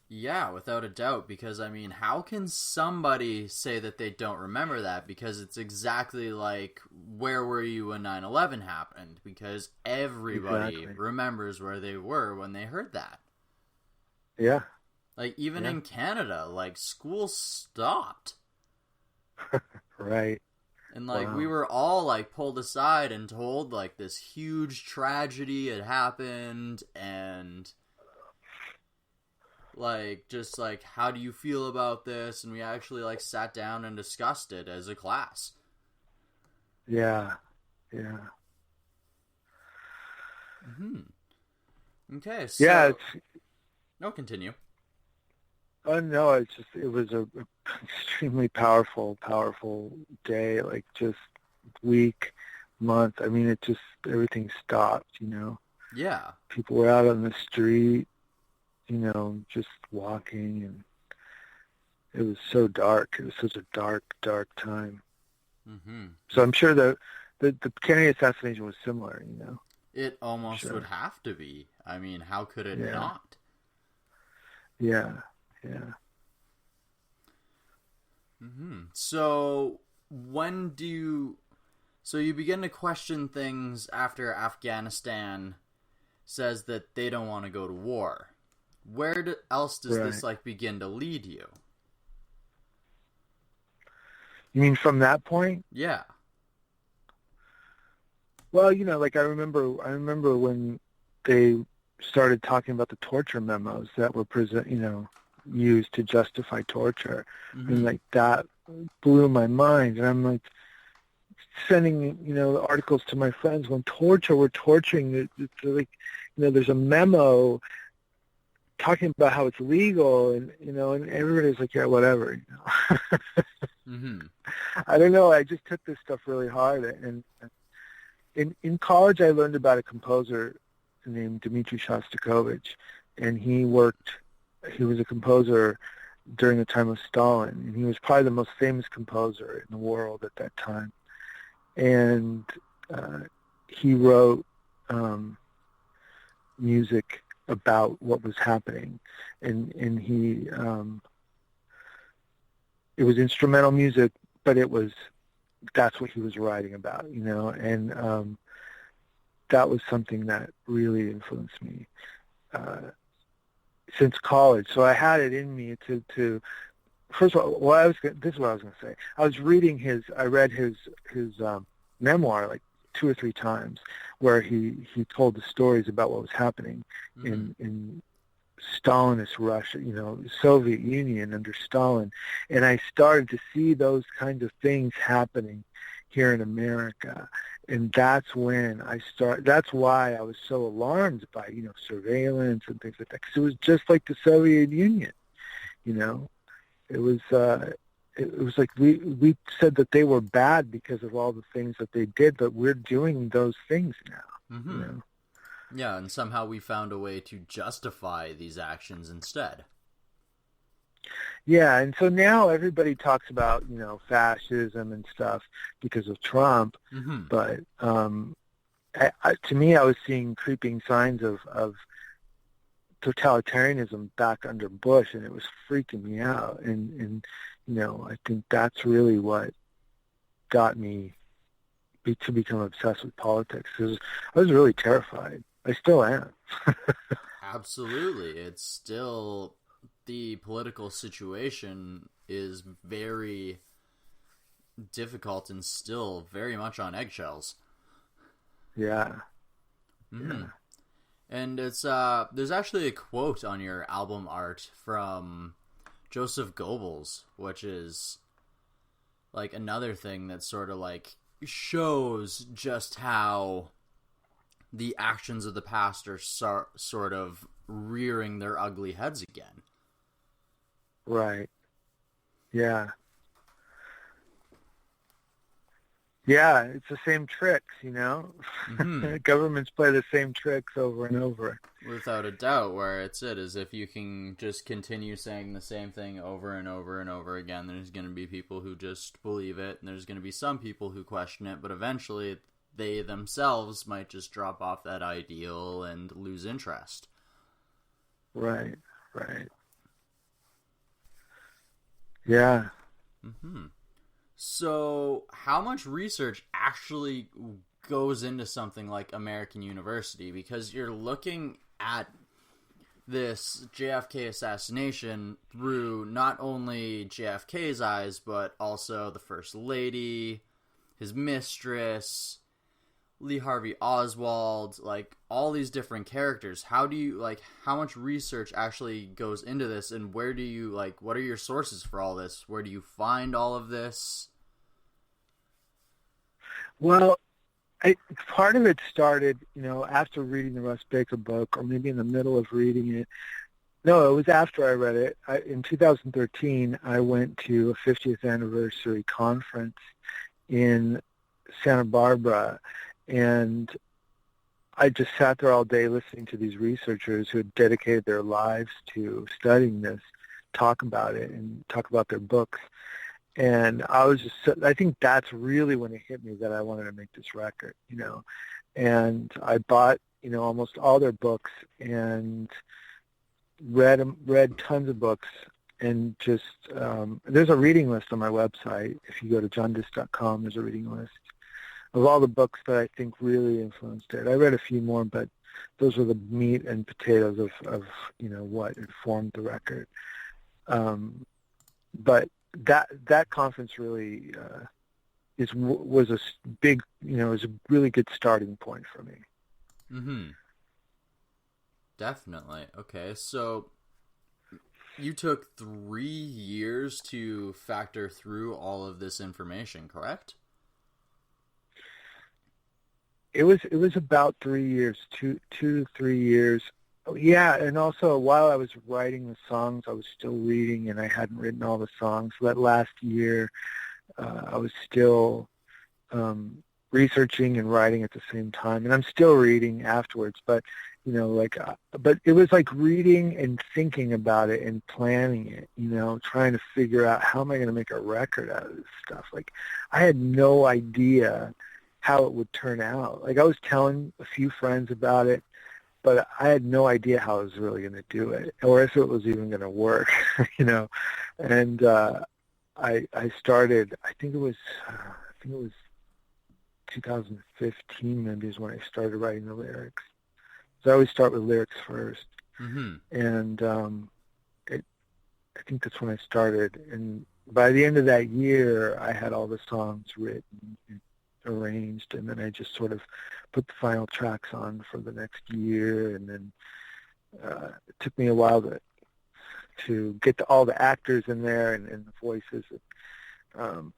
Yeah, without a doubt, because, I mean, how can somebody say that they don't remember that? Because it's exactly like, where were you when 9/11 happened? Because everybody remembers where they were when they heard that. Yeah. Like, even in Canada, like, school stopped. Right. And, like, Wow. we were all, like, pulled aside and told, like, this huge tragedy had happened, and... like, just, like, how do you feel about this? And we actually, like, sat down and discussed it as a class. Yeah. Okay, so... Yeah, No, continue. no, it was a extremely powerful day, like, just week, month. I mean, everything stopped, Yeah. People were out on the street, just walking, and it was so dark. It was such a dark time. Mm-hmm. So I'm sure the Kennedy assassination was similar, It almost would have to be. I mean, how could it not? Yeah. Mm-hmm. So so you begin to question things after Afghanistan says that they don't want to go to war. Where else does this, like, begin to lead you? You mean from that point? Yeah. Well, like, I remember when they started talking about the torture memos that were used to justify torture. Mm-hmm. And, like, that blew my mind. And I'm, like, sending, articles to my friends when we're torturing. It's like, there's a memo talking about how it's legal, and and everybody's like, yeah, whatever. Mm-hmm. I don't know. I just took this stuff really hard, and in college, I learned about a composer named Dmitri Shostakovich, and he was a composer during the time of Stalin, and he was probably the most famous composer in the world at that time. And he wrote music about what was happening, and he it was instrumental music, but that's what he was writing about, and that was something that really influenced me since college. So I had it in me to first of all, this is what I was going to say. I read his memoir like 2 or 3 times, where he told the stories about what was happening in Stalinist Russia, Soviet Union under Stalin. And I started to see those kinds of things happening here in America. And that's when that's why I was so alarmed by, surveillance and things like that. Because it was just like the Soviet Union, It was like we said that they were bad because of all the things that they did, but we're doing those things now. Mm-hmm. Yeah, and somehow we found a way to justify these actions instead. Yeah, and so now everybody talks about, fascism and stuff because of Trump, but to me, I was seeing creeping signs of totalitarianism back under Bush, and it was freaking me out. And I think that's really what got me to become obsessed with politics. 'Cause I was really terrified. I still am. Absolutely. It's still, the political situation is very difficult and still very much on eggshells. Yeah. Mm-hmm. Yeah. And it's there's actually a quote on your album art from Joseph Goebbels, which is like another thing that sort of like shows just how the actions of the past are sort of rearing their ugly heads again. Right. Yeah. Yeah, it's the same tricks, Governments play the same tricks over and over. Without a doubt, where it's if you can just continue saying the same thing over and over and over again, there's going to be people who just believe it, and there's going to be some people who question it, but eventually they themselves might just drop off that ideal and lose interest. Right. Yeah. So how much research actually goes into something like American University? Because you're looking at this JFK assassination through not only JFK's eyes, but also the First Lady, his mistress, Lee Harvey Oswald, like all these different characters. How do you, like, how much research actually goes into this, and where do you, like, what are your sources for all this? Where do you find all of this? Well, part of it started, after reading the Russ Baker book, or maybe in the middle of reading it. No, it was after I read it. In 2013, I went to a 50th anniversary conference in Santa Barbara, and I just sat there all day listening to these researchers who had dedicated their lives to studying this, talk about it and talk about their books. And I think that's really when it hit me that I wanted to make this record, And I bought, almost all their books and read tons of books, and just, there's a reading list on my website. If you go to johndis.com, there's a reading list of all the books that I think really influenced it. I read a few more, but those were the meat and potatoes of what informed the record. But that conference really was a big, was a really good starting point for me. Mm-hmm. Definitely. Okay, so you took 3 years to factor through all of this information, correct? It was about 3 years, 2 to 3 years. Yeah, and also while I was writing the songs, I was still reading, and I hadn't written all the songs. So that last year, I was still researching and writing at the same time, and I'm still reading afterwards. But but it was like reading and thinking about it and planning it. Trying to figure out how am I going to make a record out of this stuff. Like, I had no idea how it would turn out. Like, I was telling a few friends about it, but I had no idea how I was really going to do it, or if it was even going to work, And I started. I think it was 2015 maybe is when I started writing the lyrics. So I always start with lyrics first, and I think that's when I started. And by the end of that year, I had all the songs written and arranged, and then I just sort of put the final tracks on for the next year, and then it took me a while to get all the actors in there and the voices. So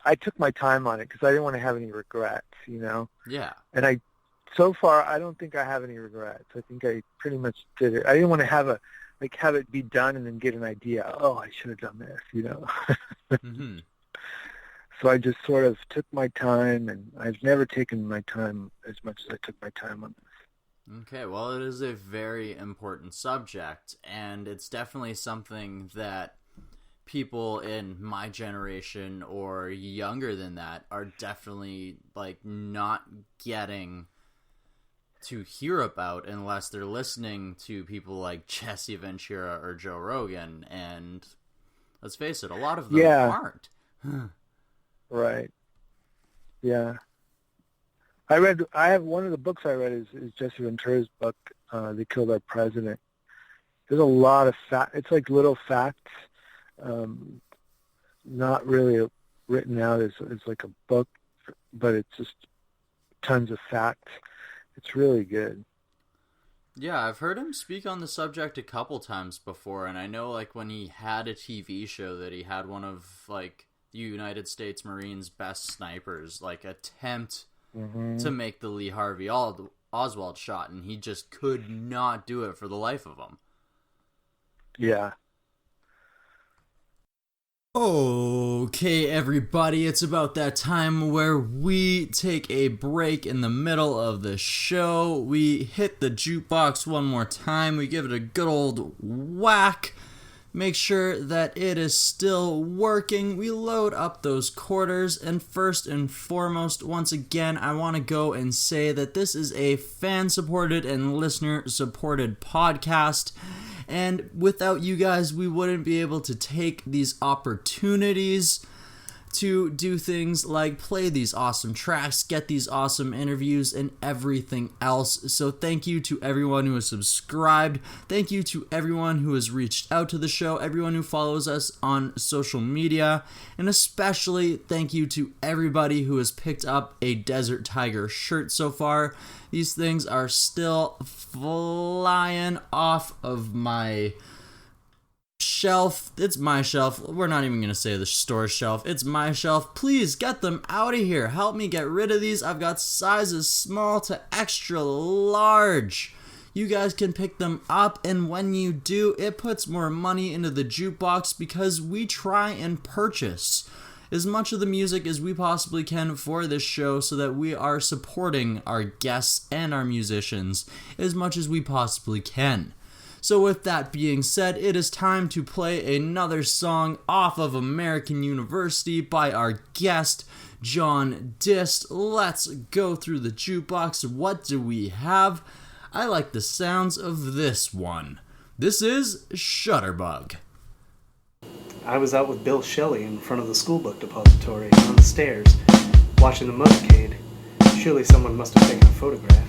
I took my time on it because I didn't want to have any regrets, Yeah. And so far I don't think I have any regrets. I think I pretty much did it. I didn't want to have it be done and then get an idea. Oh, I should have done this, Mm-hmm. So I just sort of took my time, and I've never taken my time as much as I took my time on this. Okay, well, it is a very important subject, and it's definitely something that people in my generation or younger than that are definitely, like, not getting to hear about unless they're listening to people like Jesse Ventura or Joe Rogan, and let's face it, a lot of them aren't. Right. Yeah. I have one of the books I read is Jesse Ventura's book, They Killed Our President. There's a lot of it's like little facts, not really written out as like a book, but it's just tons of facts. It's really good. Yeah, I've heard him speak on the subject a couple times before, and I know, like, when he had a TV show that he had one of, like, the United States Marines' best snipers, like, attempt to make the Lee Harvey Oswald shot, and he just could not do it for the life of him. Yeah. Okay, everybody, it's about that time where we take a break in the middle of the show. We hit the jukebox one more time. We give it a good old whack. make sure that it is still working. We load up those quarters, and first and foremost, once again, I want to go and say that this is a fan-supported and listener-supported podcast, and without you guys, we wouldn't be able to take these opportunities to do things like play these awesome tracks, get these awesome interviews, and everything else. So thank you to everyone who has subscribed. Thank you to everyone who has reached out to the show, everyone who follows us on social media, and especially thank you to everybody who has picked up a Desert Tiger shirt so far. These things are still flying off of my shelf. It's my shelf. We're not even going to say the store shelf. It's my shelf. Please get them out of here. Help me get rid of these. I've got sizes small to extra large. You guys can pick them up, and when you do, it puts more money into the jukebox because we try and purchase as much of the music as we possibly can for this show so that we are supporting our guests and our musicians as much as we possibly can. So with that being said, it is time to play another song off of American University by our guest, John Dist. Let's go through the jukebox. What do we have? I like the sounds of this one. This is Shutterbug. I was out with Bill Shelley in front of the schoolbook depository on the stairs, watching the motorcade. Surely someone must have taken a photograph.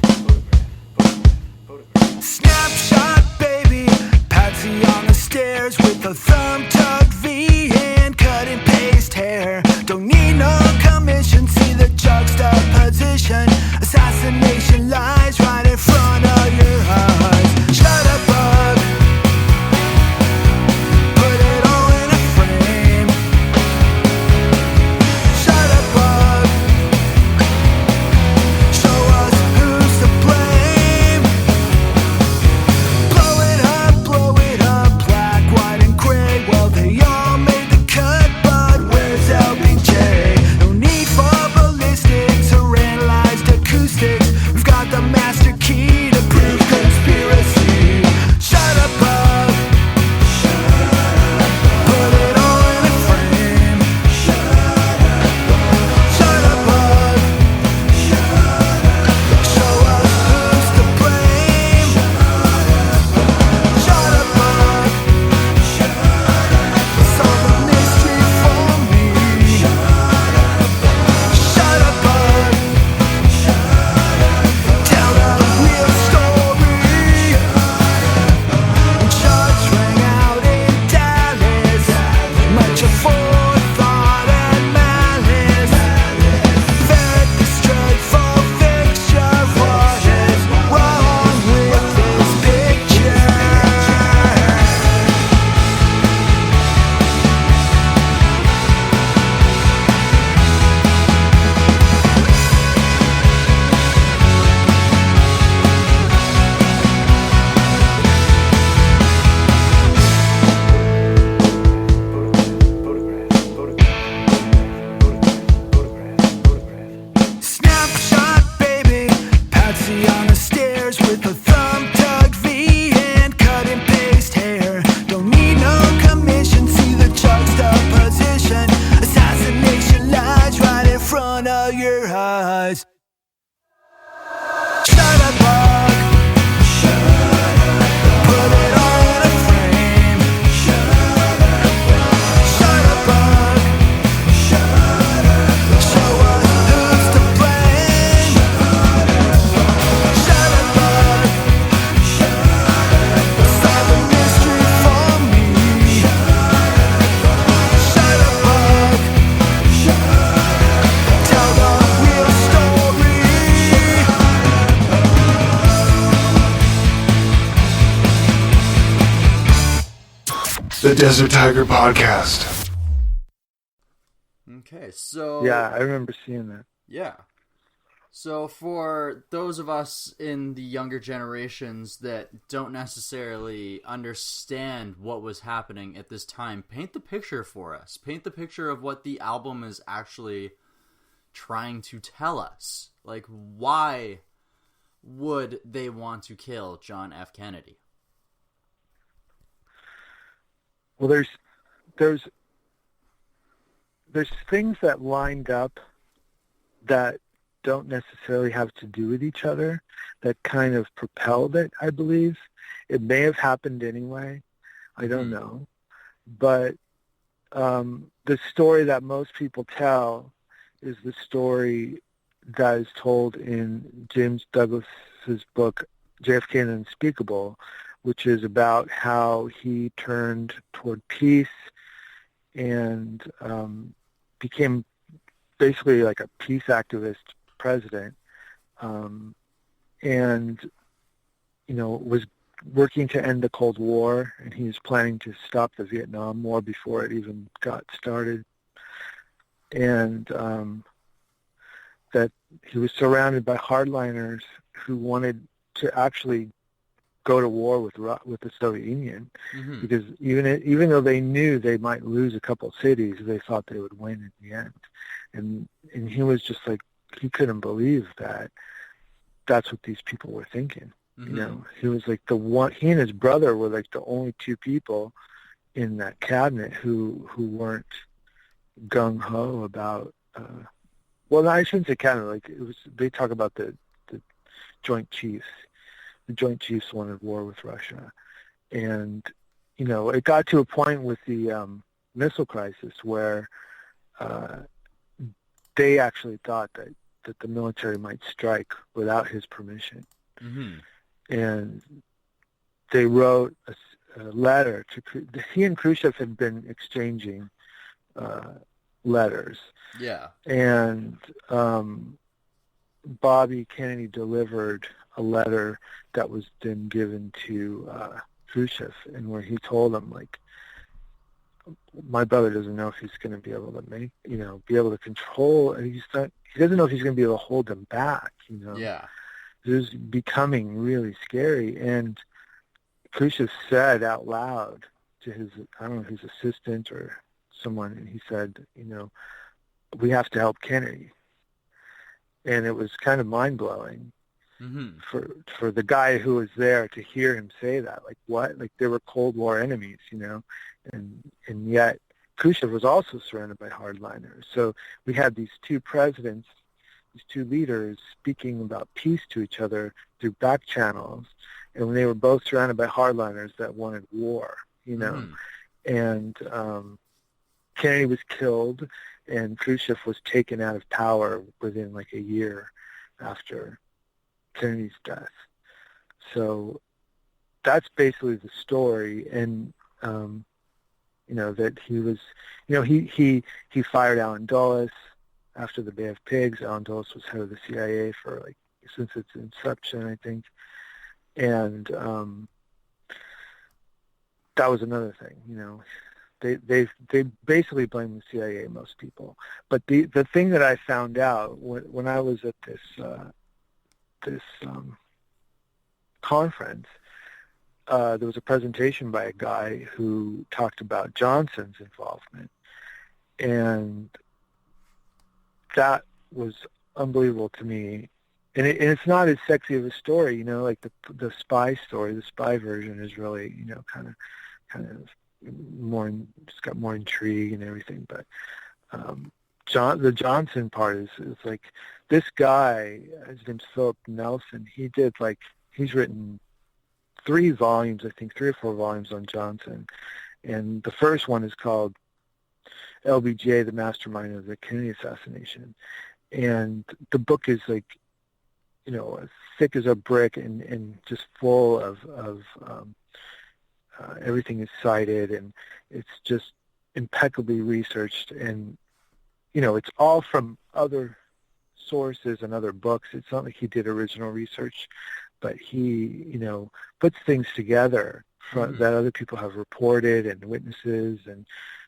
Snapshot, baby. Patsy on the stairs with a thumb-tucked V and cut and paste hair. Don't need no commission, see the juxtaposition. Assassination lies right in front of your eyes. Shut up, bug. Put it all in a frame. Shut up, bug. Show us who's to blame. Blow it up, black, white, and gray. Well, they all made the cut, but where's LBJ? No need for ballistics or analyzed acoustics. We've got the master key to prove conspiracy. Shut up, bug. Put it all in a frame. Shut up, bug. Show us who's to blame. Shut up, bug. Solve the mystery for me. Shut up, bug. Tell the real story. When shots rang out in Dallas, much of forethought and malice. Fed the straight for fiction. What is wrong with this picture? Snapshot, baby. Patsy on the stairs with a thumb-tucked V and cut and paste hair. Don't need no commission, see the juxtaposition. Assassination lies right in front of your eyes. Shut up, bug. Put it all in a frame. Shut up, bug. Show us who's to blame. Shut up, bug. Solve the mystery for me. Shut up, bug. Tell the real story. The Desert Tiger Podcast. Okay, so... Yeah, I remember seeing that. Yeah. So for those of us in the younger generations that don't necessarily understand what was happening at this time, paint the picture for us. Paint the picture of what the album is actually trying to tell us. Like, why would they want to kill John F. Kennedy? Well, there's things that lined up that don't necessarily have to do with each other that kind of propelled it, I believe. It may have happened anyway. I don't know. But the story that most people tell is the story that is told in James Douglas's book, JFK and the Unspeakable, which is about how he turned toward peace and became basically like a peace activist president, and was working to end the Cold War, and he was planning to stop the Vietnam War before it even got started, and that he was surrounded by hardliners who wanted to actually go to war with the Soviet Union, because even though they knew they might lose a couple cities, they thought they would win in the end, and he was just like, he couldn't believe that that's what these people were thinking. He was like he and his brother were like the only two people in that cabinet who weren't gung ho about. Well, I shouldn't say cabinet. Like they talk about the Joint Chiefs. The Joint Chiefs wanted war with Russia, and it got to a point with the missile crisis where they actually thought that the military might strike without his permission. And they wrote a letter to he and Khrushchev had been exchanging letters. Yeah. And Bobby Kennedy delivered a letter that was then given to Khrushchev, and where he told him, like, my brother doesn't know if he's going to be able to be able to control, and he doesn't know if he's going to be able to hold them back. Yeah. It was becoming really scary, and Khrushchev said out loud to his assistant or someone, and he said, we have to help Kennedy. And it was kind of mind-blowing for the guy who was there to hear him say that. Like, what? Like, they were Cold War enemies, and yet Khrushchev was also surrounded by hardliners. So we had these two presidents, these two leaders speaking about peace to each other through back channels, and when they were both surrounded by hardliners that wanted war, and Kennedy was killed, and Khrushchev was taken out of power within like a year after Kennedy's death. So that's basically the story, and that he was, he fired Allen Dulles after the Bay of Pigs. Allen Dulles was head of the CIA for since its inception, I think, and that was another thing. They basically blame the CIA, most people. But the thing that I found out when I was at this conference, there was a presentation by a guy who talked about Johnson's involvement, and that was unbelievable to me. And it's not as sexy of a story, like the spy story. The spy version is really, kind of more, it's got more intrigue and everything. But the Johnson part is like, this guy, his name's Philip Nelson. He's written 3 volumes, I think 3 or 4 volumes on Johnson, and the first one is called LBJ, the Mastermind of the Kennedy Assassination, and the book is like, as thick as a brick and just full of everything is cited, and it's just impeccably researched, and it's all from other sources and other books. It's not like he did original research, but he puts things together that other people have reported, and witnesses and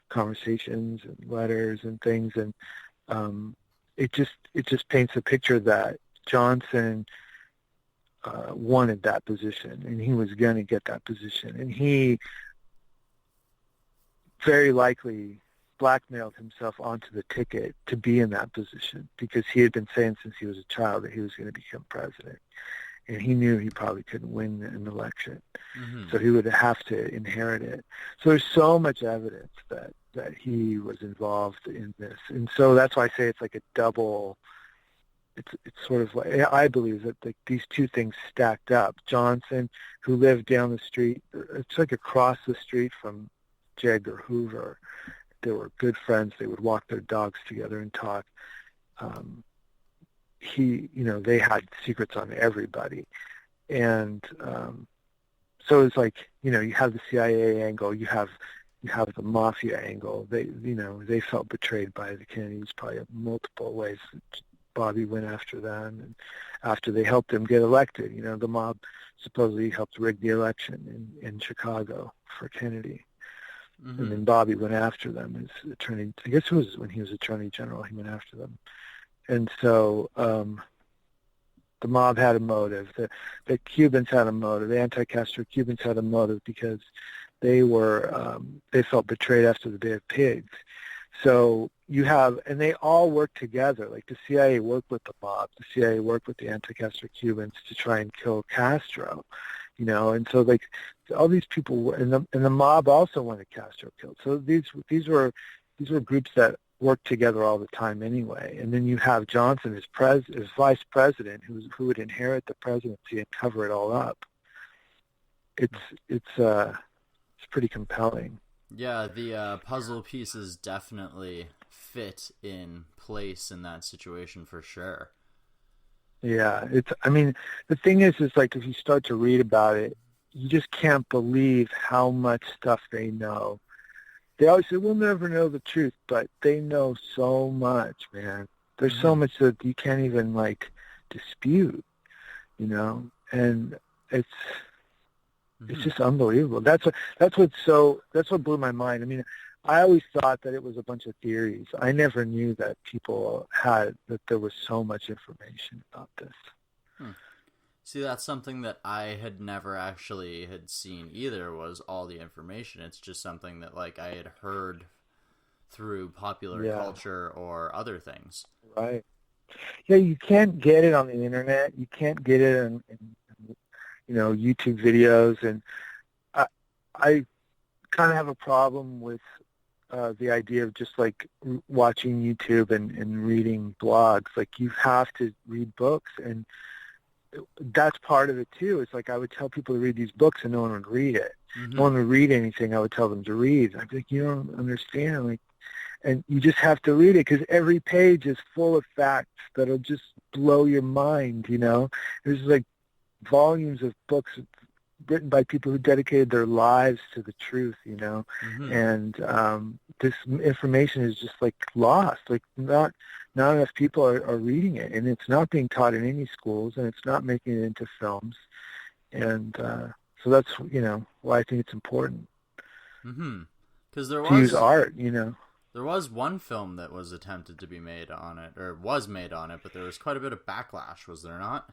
conversations and letters and things, and it just paints a picture that Johnson wanted that position, and he was going to get that position, and he very likely blackmailed himself onto the ticket to be in that position, because he had been saying since he was a child that he was going to become president. and he knew he probably couldn't win an election, Mm-hmm. so he would have to inherit it. So there's so much evidence that he was involved in this, and so that's why I say it's like a double. It's sort of like, I believe that these two things stacked up. Johnson, who lived down the street, it's like across the street from J. Edgar Hoover. They were good friends. They would walk their dogs together and talk. They had secrets on everybody. And so it's like, you have the CIA angle, you have the mafia angle. They felt betrayed by the Kennedys probably in multiple ways. Bobby went after them, and after they helped him get elected, the mob supposedly helped rig the election in Chicago for Kennedy. Mm-hmm. And then Bobby went after them as attorney. I guess it was when he was attorney general, he went after them. And so the mob had a motive. The Cubans had a motive. The anti-Castro Cubans had a motive because they felt betrayed after the Bay of Pigs. So and they all worked together. Like the CIA worked with the mob. The CIA worked with the anti-Castro Cubans to try and kill Castro, And so like all these people were, and the mob also wanted Castro killed. So these were groups that worked together all the time anyway. And then you have Johnson as vice president, who would inherit the presidency and cover it all up. It's pretty compelling. Yeah, the puzzle pieces definitely fit in place in that situation for sure. Yeah, the thing is like if you start to read about it, you just can't believe how much stuff they know. They always say, we'll never know the truth, but they know so much, man. There's so much that you can't even, like, dispute, and it's just unbelievable. That's what blew my mind. I mean, I always thought that it was a bunch of theories. I never knew that that there was so much information about this. See, that's something that I had never actually had seen either, was all the information. It's just something that, like, I had heard through popular culture or other things. Right. Yeah, you can't get it on the internet. You can't get it in YouTube videos. And I kind of have a problem with the idea of just, like, watching YouTube and reading blogs. Like, you have to read books, and that's part of it too. It's like I would tell people to read these books and no one would read it. Mm-hmm. No one would read anything I would tell them to read. I'd be like, you don't understand. Like, and you just have to read it because every page is full of facts that'll just blow your mind. There's like volumes of books written by people who dedicated their lives to the truth. Mm-hmm. And this information is just like lost. Like not enough people are reading it, and it's not being taught in any schools, and it's not making it into films. And so that's, why I think it's important. Mm-hmm. Because there was... to use art, There was one film that was attempted to be made on it, or was made on it, but there was quite a bit of backlash, was there not?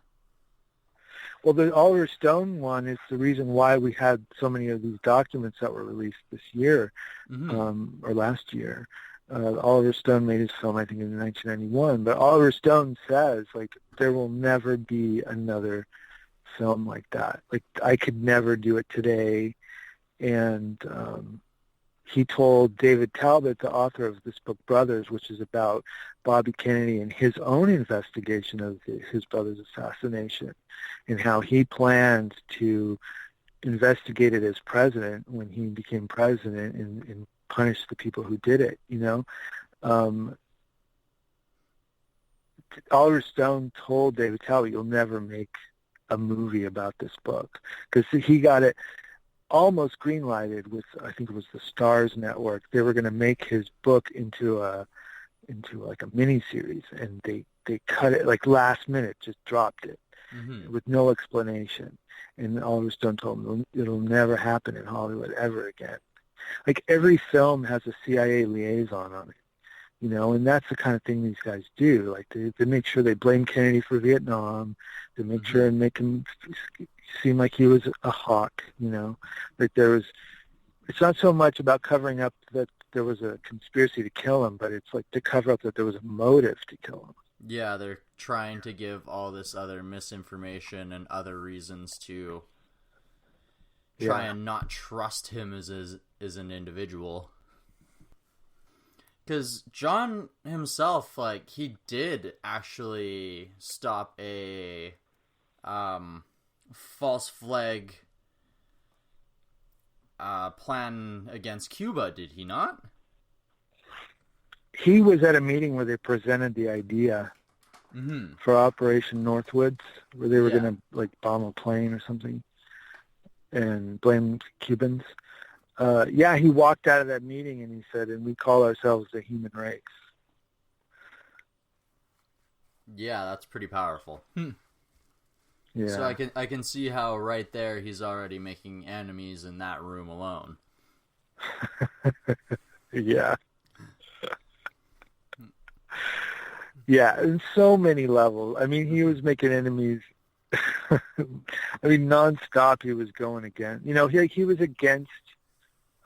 Well, the Oliver Stone one is the reason why we had so many of these documents that were released this year, or last year. Oliver Stone made his film, I think, in 1991. But Oliver Stone says, like, there will never be another film like that. Like, I could never do it today. And he told David Talbot, the author of this book, Brothers, which is about Bobby Kennedy and his own investigation of his brother's assassination, and how he planned to investigate it as president when he became president and punish the people who did it. Oliver Stone told David Talbot, you'll never make a movie about this book, because he got it almost green-lighted with, I think it was the Starz Network. They were going to make his book into like a mini-series, and they cut it like last minute, just dropped it with no explanation. And Oliver Stone told him it'll never happen in Hollywood ever again. Like, every film has a CIA liaison on it, and that's the kind of thing these guys do. Like, they make sure they blame Kennedy for Vietnam. They make sure and make him seem like he was a hawk, Like, it's not so much about covering up that there was a conspiracy to kill him, but it's like to cover up that there was a motive to kill him. Yeah, they're trying to give all this other misinformation and other reasons to try and not trust him as an individual. Because John himself, like, he did actually stop a false flag plan against Cuba, did he not? He was at a meeting where they presented the idea for Operation Northwoods, where they were going to, like, bomb a plane or something and blame Cubans. He walked out of that meeting and he said, and we call ourselves the human race. Yeah, that's pretty powerful. Yeah. So I can see how right there he's already making enemies in that room alone. Yeah. Yeah, in so many levels. I mean, he was making enemies. I mean, nonstop he was going against. You know, he was against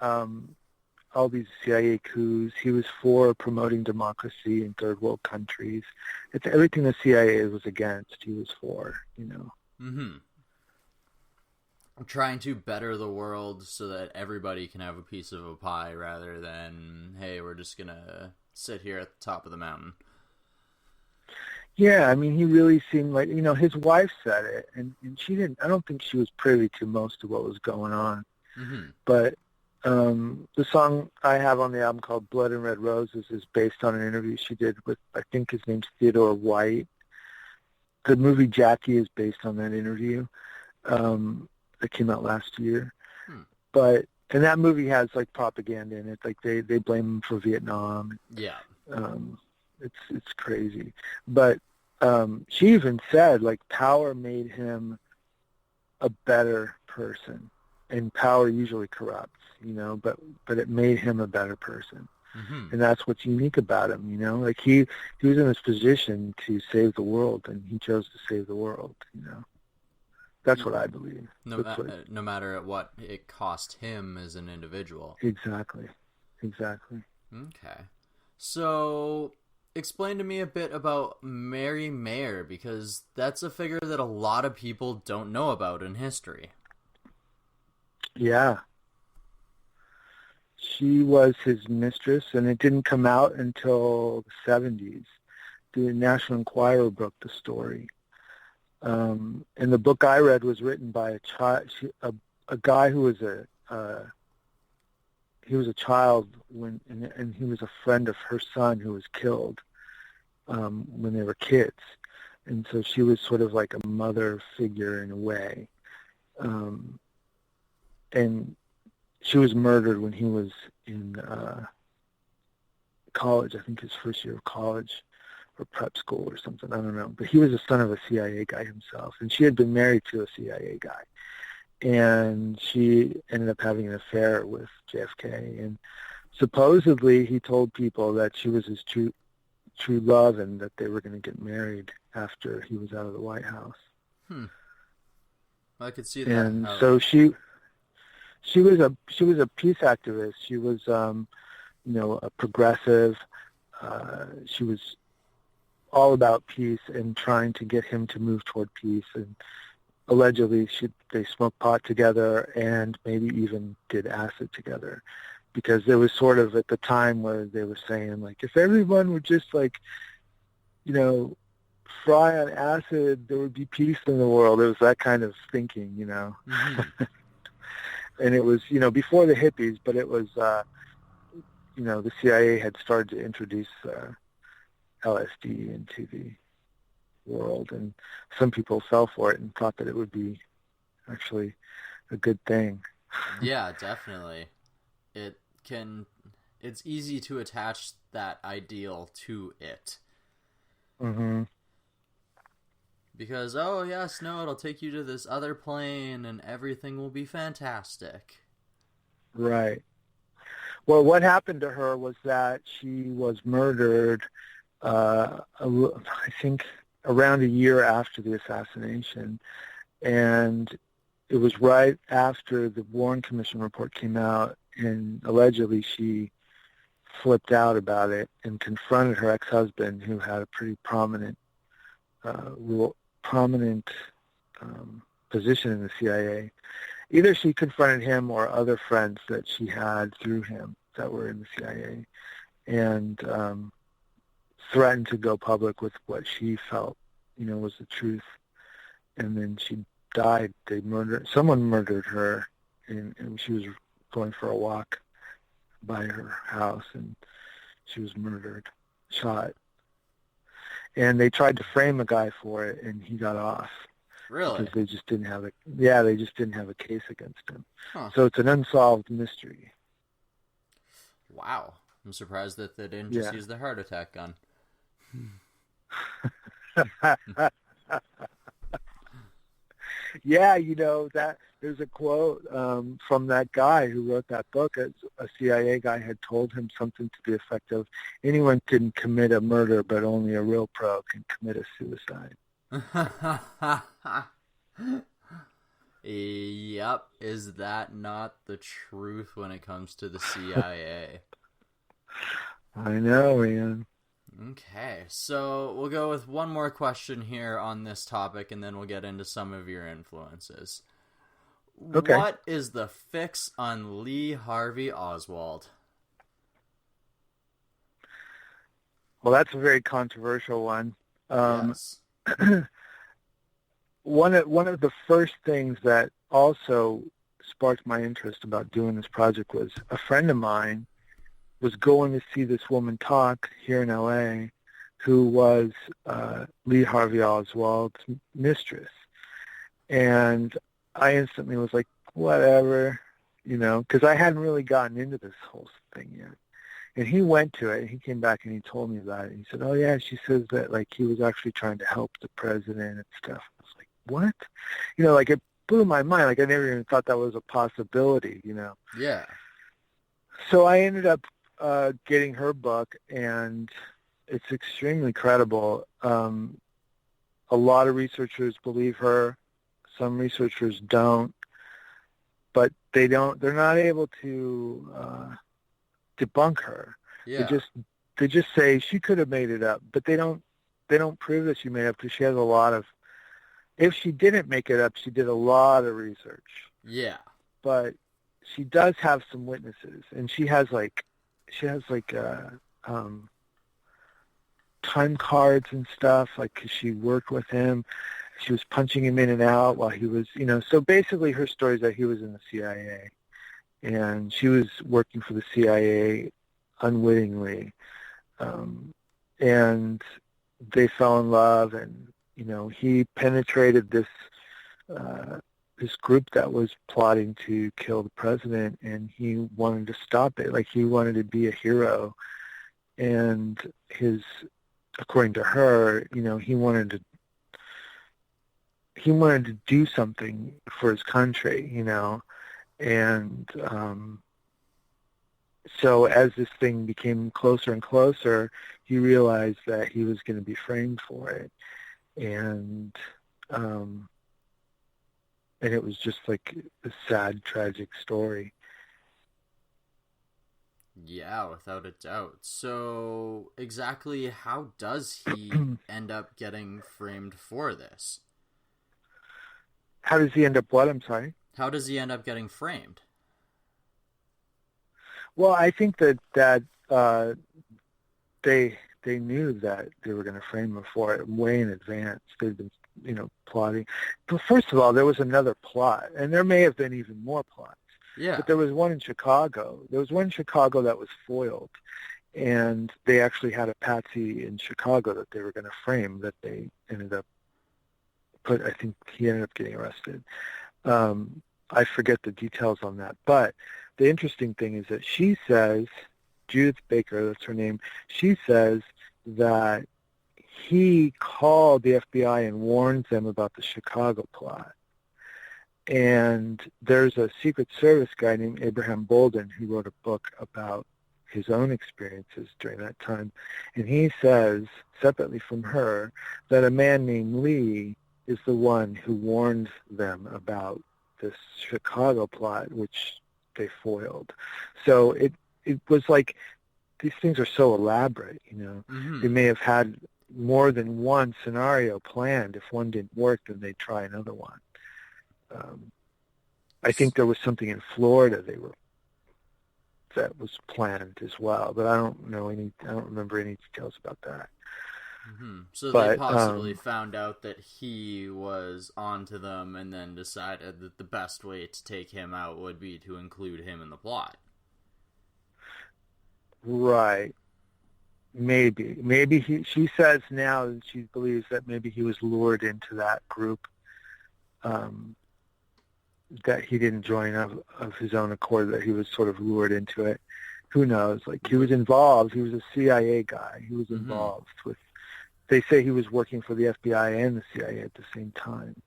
all these CIA coups. He was for promoting democracy in third world countries. It's everything the CIA was against, he was for, you know. Trying to better the world so that everybody can have a piece of a pie rather than, hey, we're just going to sit here at the top of the mountain. Yeah, I mean, he really seemed like, you know, his wife said it, and she didn't, I don't think she was privy to most of what was going on. But the song I have on the album called Blood and Red Roses is based on an interview she did with, I think his name's Theodore White. The movie Jackie is based on that interview that came out last year. And that movie has, like, propaganda in it. Like, they blame him for Vietnam. Yeah. It's crazy. But she even said, like, power made him a better person. And power usually corrupts, you know, but it made him a better person. And that's what's unique about him, you know. Like, he was in this position to save the world, and he chose to save the world, you know. That's what I believe. No matter what it cost him as an individual. Exactly. Okay. So, explain to me a bit about Mary Mayer, because that's a figure that a lot of people don't know about in history. Yeah. She was his mistress, and it didn't come out until the 70s. The National Enquirer broke the story. And the book I read was written by a guy who was he was a child and he was a friend of her son who was killed when they were kids. And so she was sort of like a mother figure in a way. And she was murdered when he was in college, I think his first year of college or prep school or something, I don't know. But he was the son of a CIA guy himself, and she had been married to a CIA guy. And she ended up having an affair with JFK, and supposedly he told people that she was his true love and that they were going to get married after he was out of the White House. I could see that. And so she was a peace activist. She was, a progressive. She was all about peace and trying to get him to move toward peace. And allegedly, they smoked pot together and maybe even did acid together, because there was sort of at the time where they were saying, like, if everyone would just, like, fry on acid, there would be peace in the world. It was that kind of thinking, And it was, before the hippies, but it was, the CIA had started to introduce LSD into the world, and some people fell for it and thought that it would be actually a good thing. Yeah, definitely. It's easy to attach that ideal to it. Because, oh yes, no, it'll take you to this other plane and everything will be fantastic. Right. Well, what happened to her was that she was murdered, I think, around a year after the assassination. And it was right after the Warren Commission report came out, and allegedly she flipped out about it and confronted her ex-husband, who had a pretty prominent position in the CIA. Either she confronted him or other friends that she had through him that were in the CIA, and threatened to go public with what she felt, was the truth. And then she died. Someone murdered her, and she was going for a walk by her house, and she was murdered, shot. And they tried to frame a guy for it, and he got off. Really? Because they just didn't have a case against him. Huh. So it's an unsolved mystery. Wow. I'm surprised that they didn't just use the heart attack gun. Yeah, that there's a quote from that guy who wrote that book. A CIA guy had told him something to the effect of, anyone can commit a murder, but only a real pro can commit a suicide. Yep. Is that not the truth when it comes to the CIA? I know, man. Okay, so we'll go with one more question here on this topic, and then we'll get into some of your influences. Okay. What is the fix on Lee Harvey Oswald? Well, that's a very controversial one. Yes. One of the first things that also sparked my interest about doing this project was a friend of mine was going to see this woman talk here in L.A. who was Lee Harvey Oswald's mistress. And I instantly was like, whatever, because I hadn't really gotten into this whole thing yet. And he went to it, and he came back and he told me about it. He said, oh, yeah, she says that, he was actually trying to help the president and stuff. I was like, what? It blew my mind. I never even thought that was a possibility, Yeah. So I ended up getting her book, and it's extremely credible. A lot of researchers believe her. Some researchers don't. But they're not able to debunk her. Yeah. They just say she could have made it up, but they don't prove that she made it up, because she has a lot of, if she didn't make it up, she did a lot of research. Yeah. But she does have some witnesses, and she has time cards and stuff, 'cause she worked with him. She was punching him in and out while he was, so basically her story is that he was in the CIA, and she was working for the CIA unwittingly, and they fell in love, and he penetrated this group that was plotting to kill the president, and he wanted to stop it. He wanted to be a hero, and according to her, he wanted to do something for his country, and so as this thing became closer and closer, he realized that he was going to be framed for it, and it was just a sad, tragic story. Yeah, without a doubt. So exactly how does he end up getting framed for this? How does he end up what? I'm sorry? How does he end up getting framed? Well, I think that they knew that they were going to frame him for it way in advance. They've been, plotting. But first of all, there was another plot, and there may have been even more plots. Yeah. But there was one in Chicago. There was one in Chicago that was foiled, and they actually had a patsy in Chicago that they were going to frame, that they ended up I think he ended up getting arrested. I forget the details on that. But the interesting thing is that she says, Judith Baker, that's her name, she says that he called the FBI and warned them about the Chicago plot. And there's a Secret Service guy named Abraham Bolden who wrote a book about his own experiences during that time. And he says, separately from her, that a man named Lee is the one who warned them about this Chicago plot, which they foiled. So it was these things are so elaborate, you know. Mm-hmm. They may have had more than one scenario planned. If one didn't work, then they'd try another one. I think there was something in Florida that was planned as well, but I don't remember any details about that. Mm-hmm. So But, they possibly found out that he was onto them and then decided that the best way to take him out would be to include him in the plot. Right. Maybe she says now that she believes that maybe he was lured into that group, that he didn't join of his own accord, that he was sort of lured into it. Who knows? Like, he was involved. He was a CIA guy. He was involved with, they say he was working for the FBI and the CIA at the same time.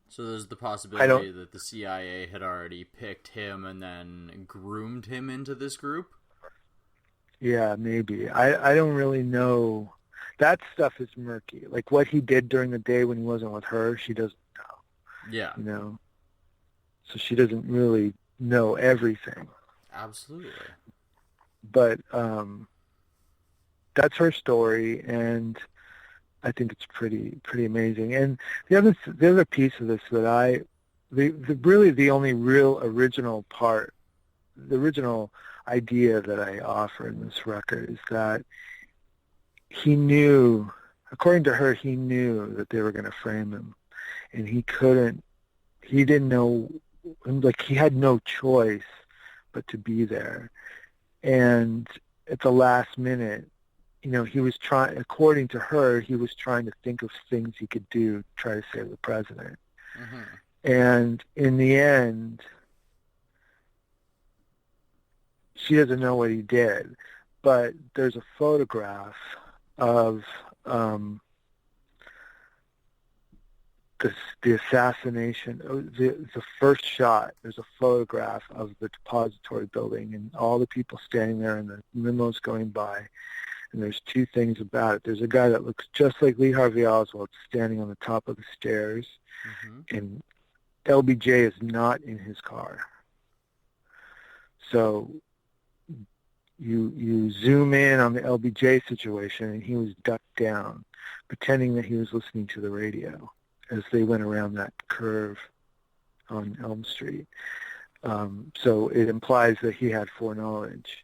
So there's the possibility that the CIA had already picked him and then groomed him into this group? Yeah, maybe. I don't really know. That stuff is murky. Like, what he did during the day when he wasn't with her, she doesn't know. Yeah. You know? So she doesn't really know everything. Absolutely. But that's her story, and I think it's pretty amazing. And the other piece of this that really the only real original part, the original idea that I offer in this record is that he knew, according to her, he knew that they were going to frame him, and he didn't know, like, he had no choice but to be there. And at the last minute, you know, he was trying, according to her, he was trying to think of things he could do to try to save the president. Mm-hmm. And in the end, she doesn't know what he did, but there's a photograph of the assassination, the first shot. There's a photograph of the depository building and all the people standing there and the limos going by. And there's two things about it. There's a guy that looks just like Lee Harvey Oswald standing on the top of the stairs, and LBJ is not in his car. So you zoom in on the LBJ situation, and he was ducked down, pretending that he was listening to the radio as they went around that curve on Elm Street. So it implies that he had foreknowledge.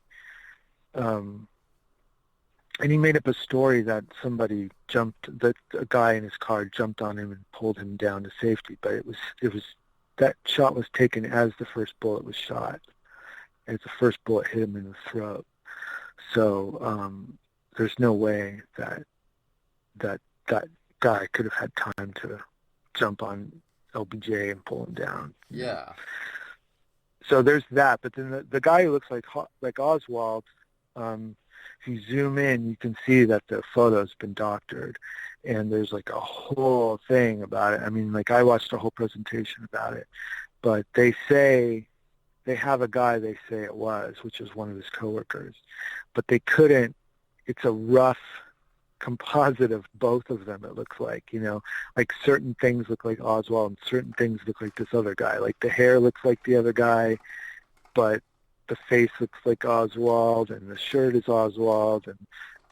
And he made up a story that that a guy in his car jumped on him and pulled him down to safety, but it was that shot was taken as the first bullet was shot, as the first bullet hit him in the throat. So there's no way that guy could have had time to jump on LBJ and pull him down. Yeah. So there's that, but then the guy who looks like Oswald, if you zoom in, you can see that the photo's been doctored, and there's like a whole thing about it. I mean, like, I watched a whole presentation about it, but they say they have a guy they say it was, which is one of his coworkers, but they couldn't. It's a rough composite of both of them, it looks like, you know, like certain things look like Oswald and certain things look like this other guy. Like the hair looks like the other guy, but the face looks like Oswald, and the shirt is Oswald, and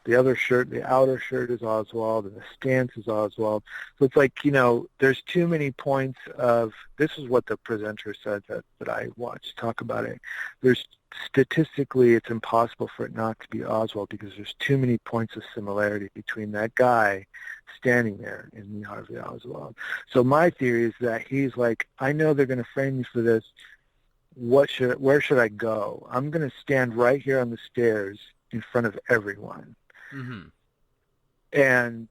the other shirt, the outer shirt is Oswald, and the stance is Oswald. So it's like, you know, there's too many points of, this is what the presenter said that I watched talk about it. There's statistically, it's impossible for it not to be Oswald because there's too many points of similarity between that guy standing there and Lee Harvey Oswald. So my theory is that he's like, I know they're going to frame me for this. Where should I go? I'm going to stand right here on the stairs in front of everyone. Mm-hmm. And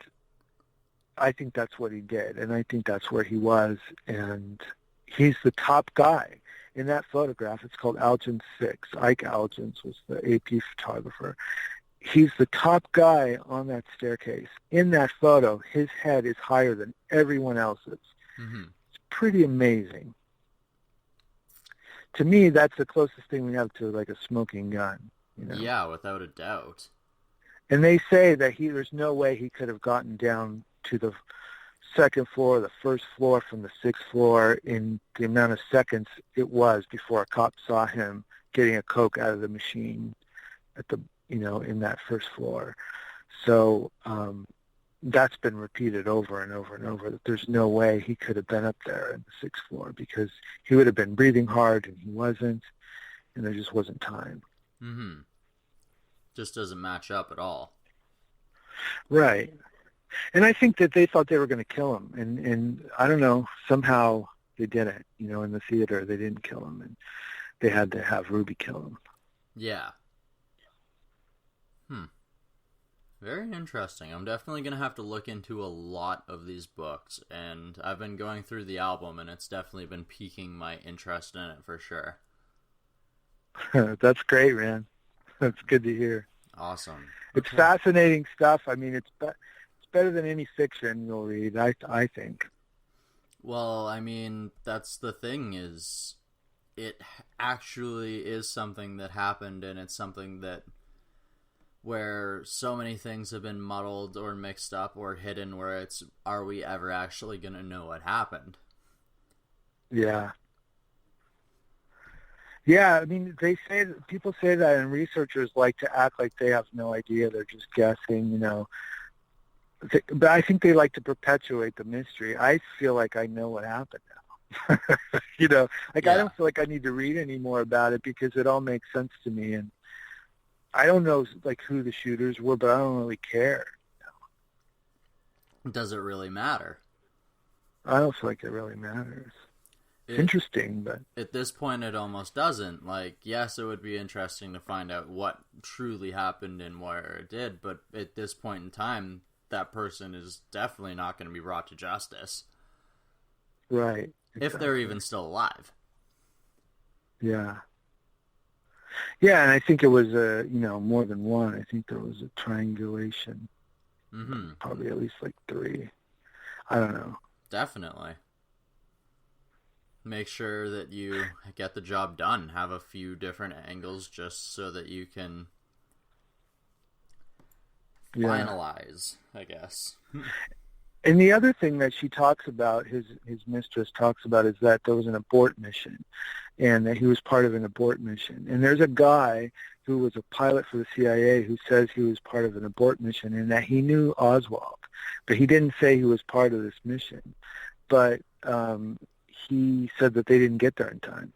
I think that's what he did, and I think that's where he was, and he's the top guy. In that photograph, it's called Algin 6. Ike Algins was the AP photographer. He's the top guy on that staircase. In that photo, his head is higher than everyone else's. Mm-hmm. It's pretty amazing. To me, that's the closest thing we have to like a smoking gun. You know? Yeah, without a doubt. And they say that there's no way he could have gotten down to the second floor, the first floor from the sixth floor in the amount of seconds it was before a cop saw him getting a Coke out of the machine at the, in that first floor. So that's been repeated over and over and over, that there's no way he could have been up there in the sixth floor, because he would have been breathing hard and he wasn't, and there just wasn't time. Mm-hmm. Just doesn't match up at all. Right. And I think that they thought they were going to kill him, and I don't know, somehow they didn't. In the theater they didn't kill him, and they had to have Ruby kill him. Yeah. Very interesting. I'm definitely going to have to look into a lot of these books, and I've been going through the album, and it's definitely been piquing my interest in it for sure. That's great, man. That's good to hear. Awesome. It's fascinating stuff. I mean, it's better than any fiction you'll read, I think. Well, I mean, that's the thing, is it actually is something that happened, and it's something that where so many things have been muddled or mixed up or hidden, where it's, are we ever actually going to know what happened? Yeah. Yeah, I mean, people say that, and researchers like to act like they have no idea. They're just guessing, But I think they like to perpetuate the mystery. I feel like I know what happened now. Yeah. I don't feel like I need to read any more about it, because it all makes sense to me. And I don't know, who the shooters were, but I don't really care. Does it really matter? I don't feel like it really matters. It's interesting, but at this point it almost doesn't. Yes, it would be interesting to find out what truly happened and where it did, but at this point in time, that person is definitely not going to be brought to justice. Right. Exactly. If they're even still alive. Yeah. Yeah, and I think it was more than one. I think there was a triangulation. Mm-hmm. Probably at least 3. I don't know. Definitely. Make sure that you get the job done. Have a few different angles just so that you can finalize, I guess. And the other thing that she talks about, his mistress talks about, is that there was an abort mission, and that he was part of an abort mission. And there's a guy who was a pilot for the CIA who says he was part of an abort mission, and that he knew Oswald, but he didn't say he was part of this mission. But he said that they didn't get there in time.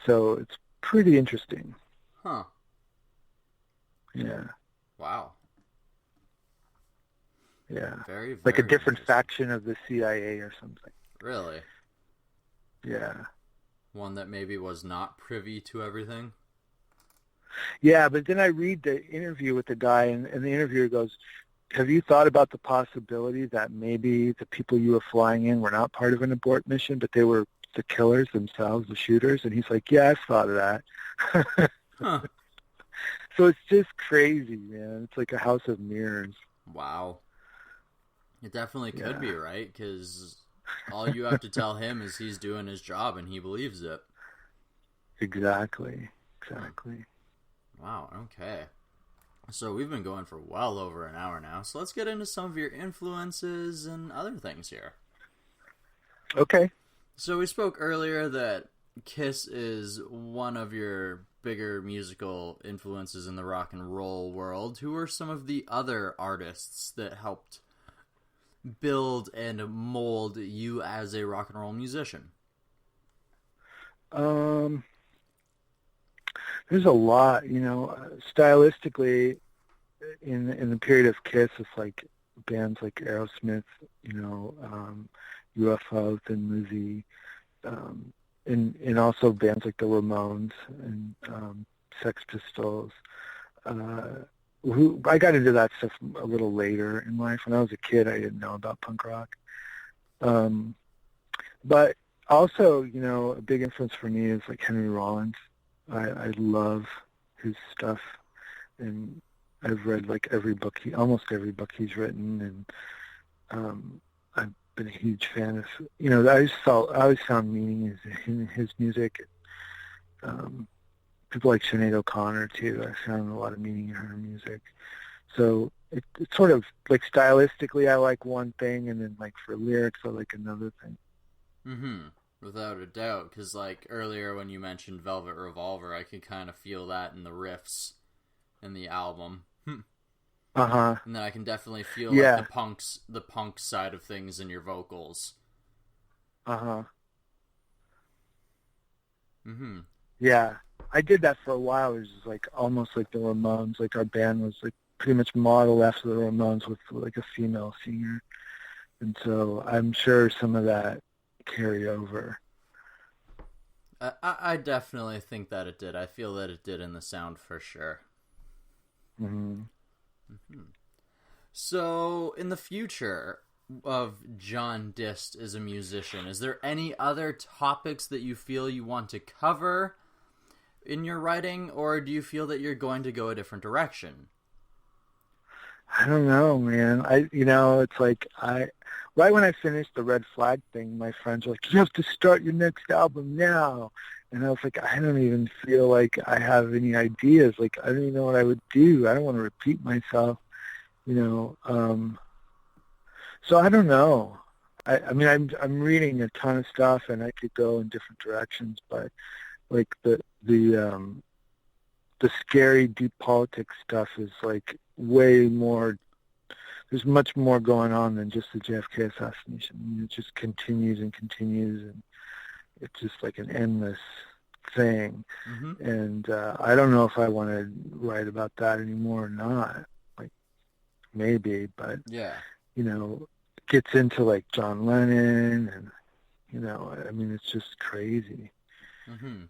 So it's pretty interesting. Huh. Yeah. Wow. Yeah. Very, very like a different faction of the CIA or something. Really? Yeah. One that maybe was not privy to everything? Yeah, but then I read the interview with the guy, and the interviewer goes, have you thought about the possibility that maybe the people you were flying in were not part of an abort mission, but they were the killers themselves, the shooters? And he's like, yeah, I've thought of that. Huh. So it's just crazy, man. It's like a house of mirrors. Wow. It definitely could be, right? Because all you have to tell him is he's doing his job and he believes it. Exactly. Wow, okay. So we've been going for well over an hour now, so let's get into some of your influences and other things here. Okay. So we spoke earlier that Kiss is one of your bigger musical influences in the rock and roll world. Who are some of the other artists that helped build and mold you as a rock and roll musician? There's a lot, stylistically in the period of Kiss, it's like bands like Aerosmith, UFO, Thin Lizzy, and also bands like the Ramones and Sex Pistols. Who I got into that stuff a little later in life. When I was a kid, I didn't know about punk rock. But also, a big influence for me is like Henry Rollins. I love his stuff, and I've read almost every book he's written, and I've been a huge fan of. I always found meaning in his music. People like Sinead O'Connor too. I found a lot of meaning in her music. So it's sort of like stylistically, I like one thing, and then like for lyrics, I like another thing. Mm-hmm. Without a doubt, because like earlier when you mentioned Velvet Revolver, I could kind of feel that in the riffs in the album. Uh-huh. And then I can definitely feel Yeah. like the punk side of things in your vocals. Uh-huh. Mm-hmm. Yeah. I did that for a while. It was just like almost like the Ramones. Like our band was like pretty much modeled after the Ramones with like a female singer. And so I'm sure some of that carried over. I definitely think that it did. I feel that it did in the sound for sure. Mm-hmm. Mm-hmm. So, in the future of John Dist as a musician, is there any other topics that you feel you want to cover in your writing, or do you feel that you're going to go a different direction? I don't know, man. It's like right when I finished the Red Flag thing, my friends were like, you have to start your next album now. And I was like, I don't even feel like I have any ideas. Like, I don't even know what I would do. I don't want to repeat myself, So I don't know. I'm reading a ton of stuff, and I could go in different directions, but like the scary deep politics stuff is like way more. There's much more going on than just the JFK assassination. I mean, it just continues and continues, and it's just like an endless thing. Mm-hmm. And I don't know if I want to write about that anymore or not. Like, maybe, but Yeah. it gets into like John Lennon, and it's just crazy. Mm-hmm.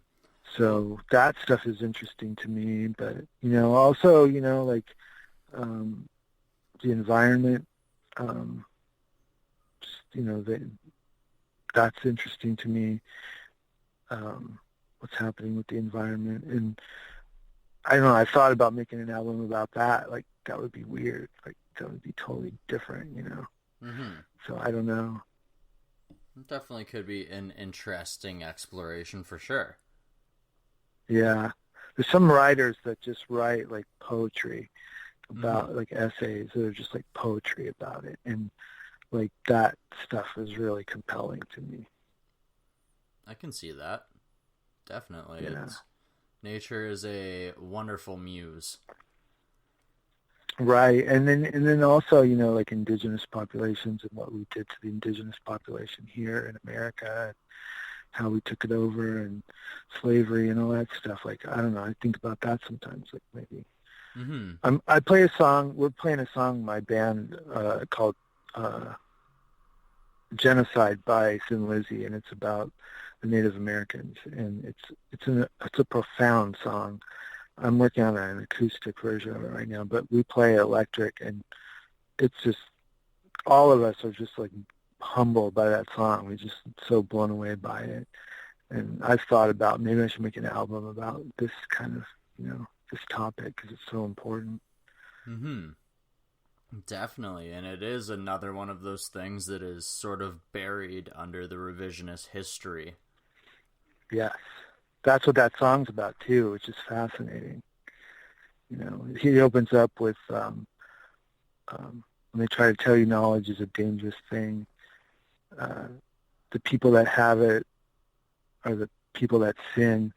So that stuff is interesting to me, but also like the environment, that's interesting to me. What's happening with the environment, and I don't know. I thought about making an album about that. Like, that would be weird. Like, that would be totally different, Mm-hmm. So I don't know. It definitely could be an interesting exploration for sure. Yeah, there's some writers that just write like poetry about like essays that are just like poetry about it, and like that stuff is really compelling to me. I can see that. Definitely. Yeah. Nature is a wonderful muse. Right, and then also like indigenous populations and what we did to the indigenous population here in America, and how we took it over, and slavery and all that stuff. Like, I don't know. I think about that sometimes. Like, maybe. Mm-hmm. I play a song. We're playing a song in my band called "Genocide" by Thin Lizzy, and it's about the Native Americans, and it's a profound song. I'm working on an acoustic version of it right now, but we play electric, and it's just, all of us are just like humbled by that song. We're just so blown away by it. And I've thought about maybe I should make an album about this kind of, this topic, because it's so important. Mm-hmm. Definitely, and it is another one of those things that is sort of buried under the revisionist history. Yes. That's what that song's about, too, which is fascinating. He opens up with, when they try to tell you knowledge is a dangerous thing, the people that have it are the people that sin.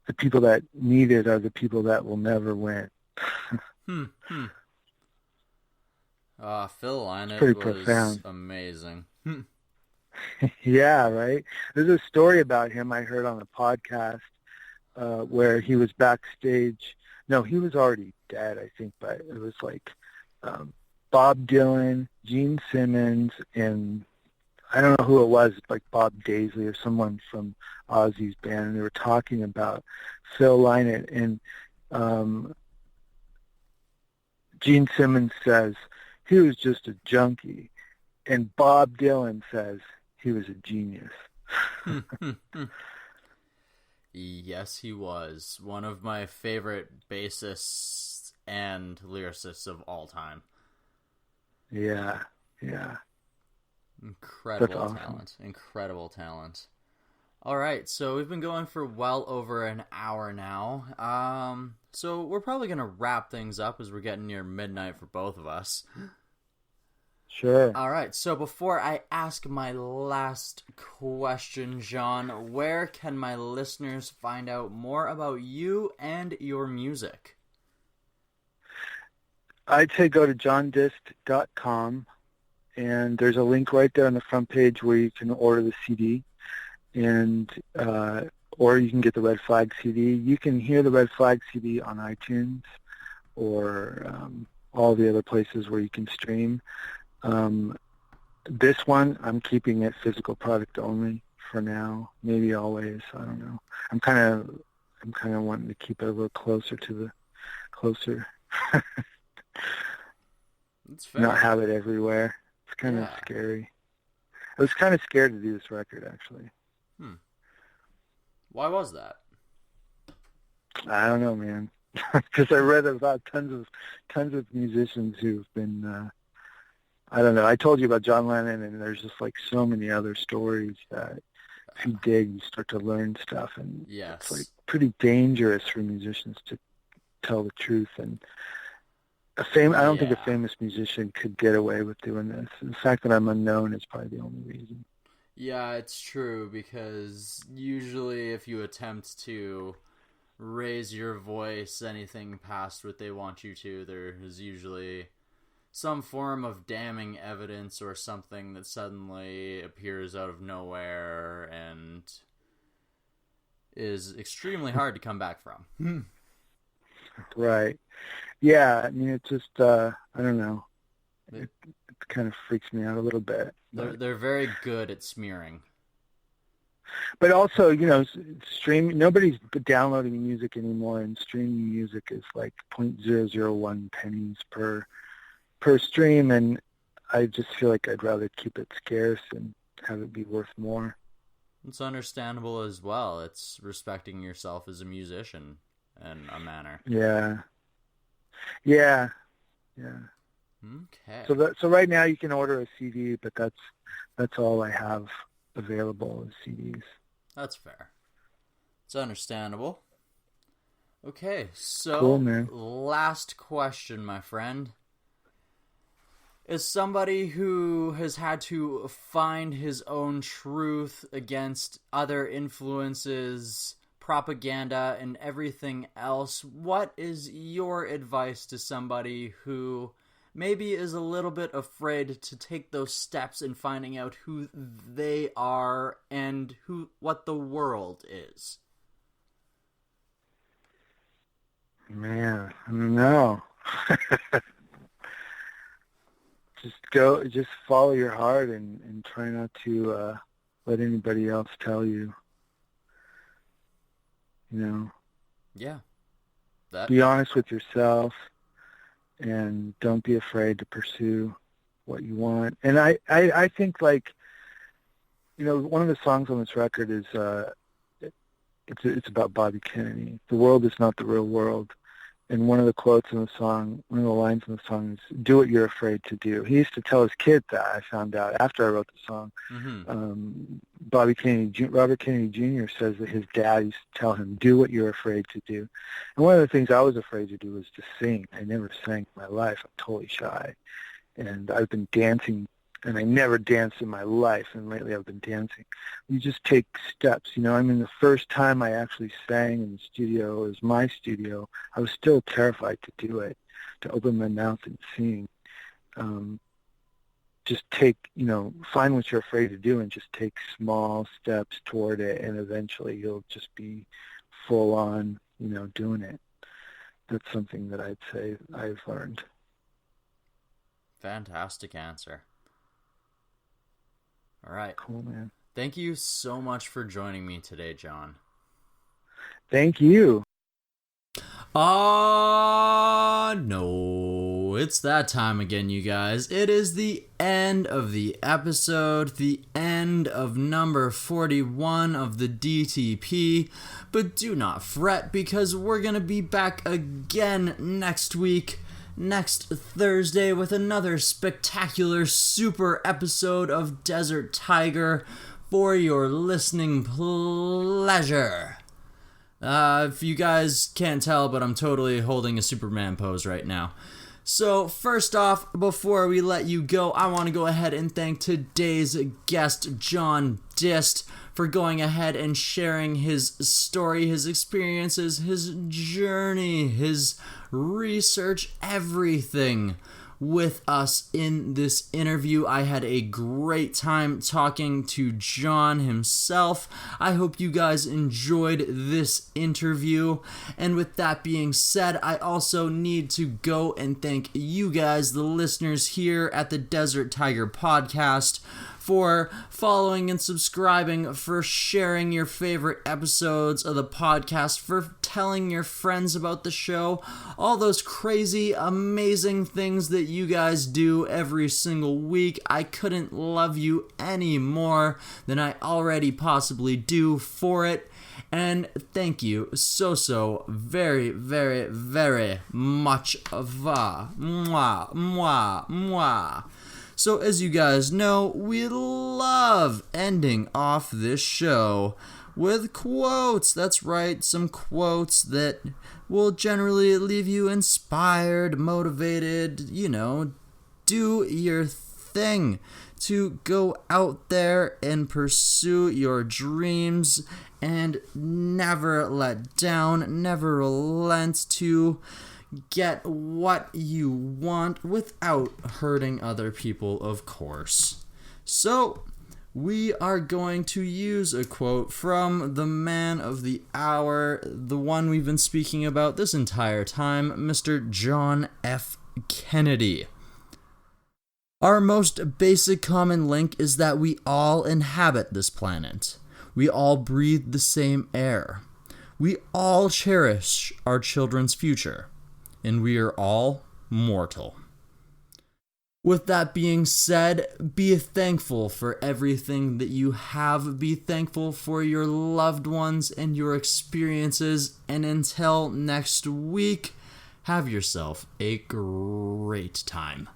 The people that need it are the people that will never win. Phil Lynott pretty was profound. amazing. Yeah, right? There's a story about him I heard on a podcast where he was backstage. No, he was already dead, I think, but it was like Bob Dylan, Gene Simmons, and I don't know who it was, like Bob Daisley or someone from Ozzy's band, and they were talking about Phil Lynott, and Gene Simmons says he was just a junkie, and Bob Dylan says he was a genius. Yes, he was. One of my favorite bassists and lyricists of all time. Yeah. Incredible awesome. talent. Incredible talent. All right, so we've been going for well over an hour now. So we're probably going to wrap things up as we're getting near midnight for both of us. Sure. All right, so before I ask my last question, John, where can my listeners find out more about you and your music? I'd say go to johndist.com, and there's a link right there on the front page where you can order the CD, and or you can get the Red Flag CD. You can hear the Red Flag CD on iTunes or all the other places where you can stream. This one, I'm keeping it physical product only for now. Maybe always. I don't know. I'm kind of wanting to keep it a little closer. That's fair. Not have it everywhere. It's kind of scary. I was kind of scared to do this record, actually. Why was that? I don't know, man. Because I read about tons of musicians who've been. I don't know. I told you about John Lennon, and there's just like so many other stories that if you dig, you start to learn stuff, and it's like pretty dangerous for musicians to tell the truth. And I don't think a famous musician could get away with doing this. The fact that I'm unknown is probably the only reason. Yeah, it's true, because usually if you attempt to raise your voice anything past what they want you to, there is usually some form of damning evidence or something that suddenly appears out of nowhere and is extremely hard to come back from. Right. Yeah, I mean, it's just, I don't know. It kind of freaks me out a little bit. They're very good at smearing. But also, streaming, nobody's downloading music anymore, and streaming music is like 0.001 pennies per stream, and I just feel like I'd rather keep it scarce and have it be worth more. It's understandable as well. It's respecting yourself as a musician in a manner. Yeah. Okay. So right now you can order a CD, but that's all I have available is CDs. That's fair. It's understandable. Okay, so cool, man. Last question, my friend. As somebody who has had to find his own truth against other influences, propaganda, and everything else, what is your advice to somebody who maybe is a little bit afraid to take those steps in finding out who they are and what the world is? Man, I don't know. Just follow your heart and try not to let anybody else tell you. Yeah. Be honest with yourself, and don't be afraid to pursue what you want. And I think, like, one of the songs on this record is it's about Bobby Kennedy. The world is not the real world. And one of the quotes in the song, one of the lines in the song is, "Do what you're afraid to do." He used to tell his kid that, I found out after I wrote the song. Mm-hmm. Robert Kennedy Jr. says that his dad used to tell him, "Do what you're afraid to do." And one of the things I was afraid to do was to sing. I never sang in my life. I'm totally shy. And I've been dancing, and I never danced in my life, and lately I've been dancing. You just take steps, I mean, the first time I actually sang in the studio, it was my studio, I was still terrified to do it, to open my mouth and sing. Just find what you're afraid to do and just take small steps toward it, and eventually you'll just be full on, doing it. That's something that I'd say I've learned. Fantastic answer. All right. Cool, man. Thank you so much for joining me today, John. Thank you. No. It's that time again, you guys. It is the end of the episode, the end of number 41 of the DTP. But do not fret, because we're going to be back again next week. Next Thursday with another spectacular super episode of Desert Tiger for your listening pleasure. If you guys can't tell, but I'm totally holding a Superman pose right now. So first off, before we let you go, I want to go ahead and thank today's guest, John Dist, for going ahead and sharing his story, his experiences, his journey, his research, everything with us in this interview. I had a great time talking to John himself. I hope you guys enjoyed this interview. And with that being said, I also need to go and thank you guys, the listeners here at the Desert Tiger Podcast, for following and subscribing, for sharing your favorite episodes of the podcast, for telling your friends about the show, all those crazy, amazing things that you guys do every single week. I couldn't love you any more than I already possibly do for it. And thank you so very, very, very much. Mwah, mwah, mwah. So as you guys know, we love ending off this show with quotes. That's right, some quotes that will generally leave you inspired, motivated, do your thing to go out there and pursue your dreams and never let down, never relent to get what you want without hurting other people, of course. So, we are going to use a quote from the man of the hour, the one we've been speaking about this entire time, Mr. John F. Kennedy. Our most basic common link is that we all inhabit this planet. We all breathe the same air. We all cherish our children's future. And we are all mortal. With that being said, be thankful for everything that you have. Be thankful for your loved ones and your experiences. And until next week, have yourself a great time.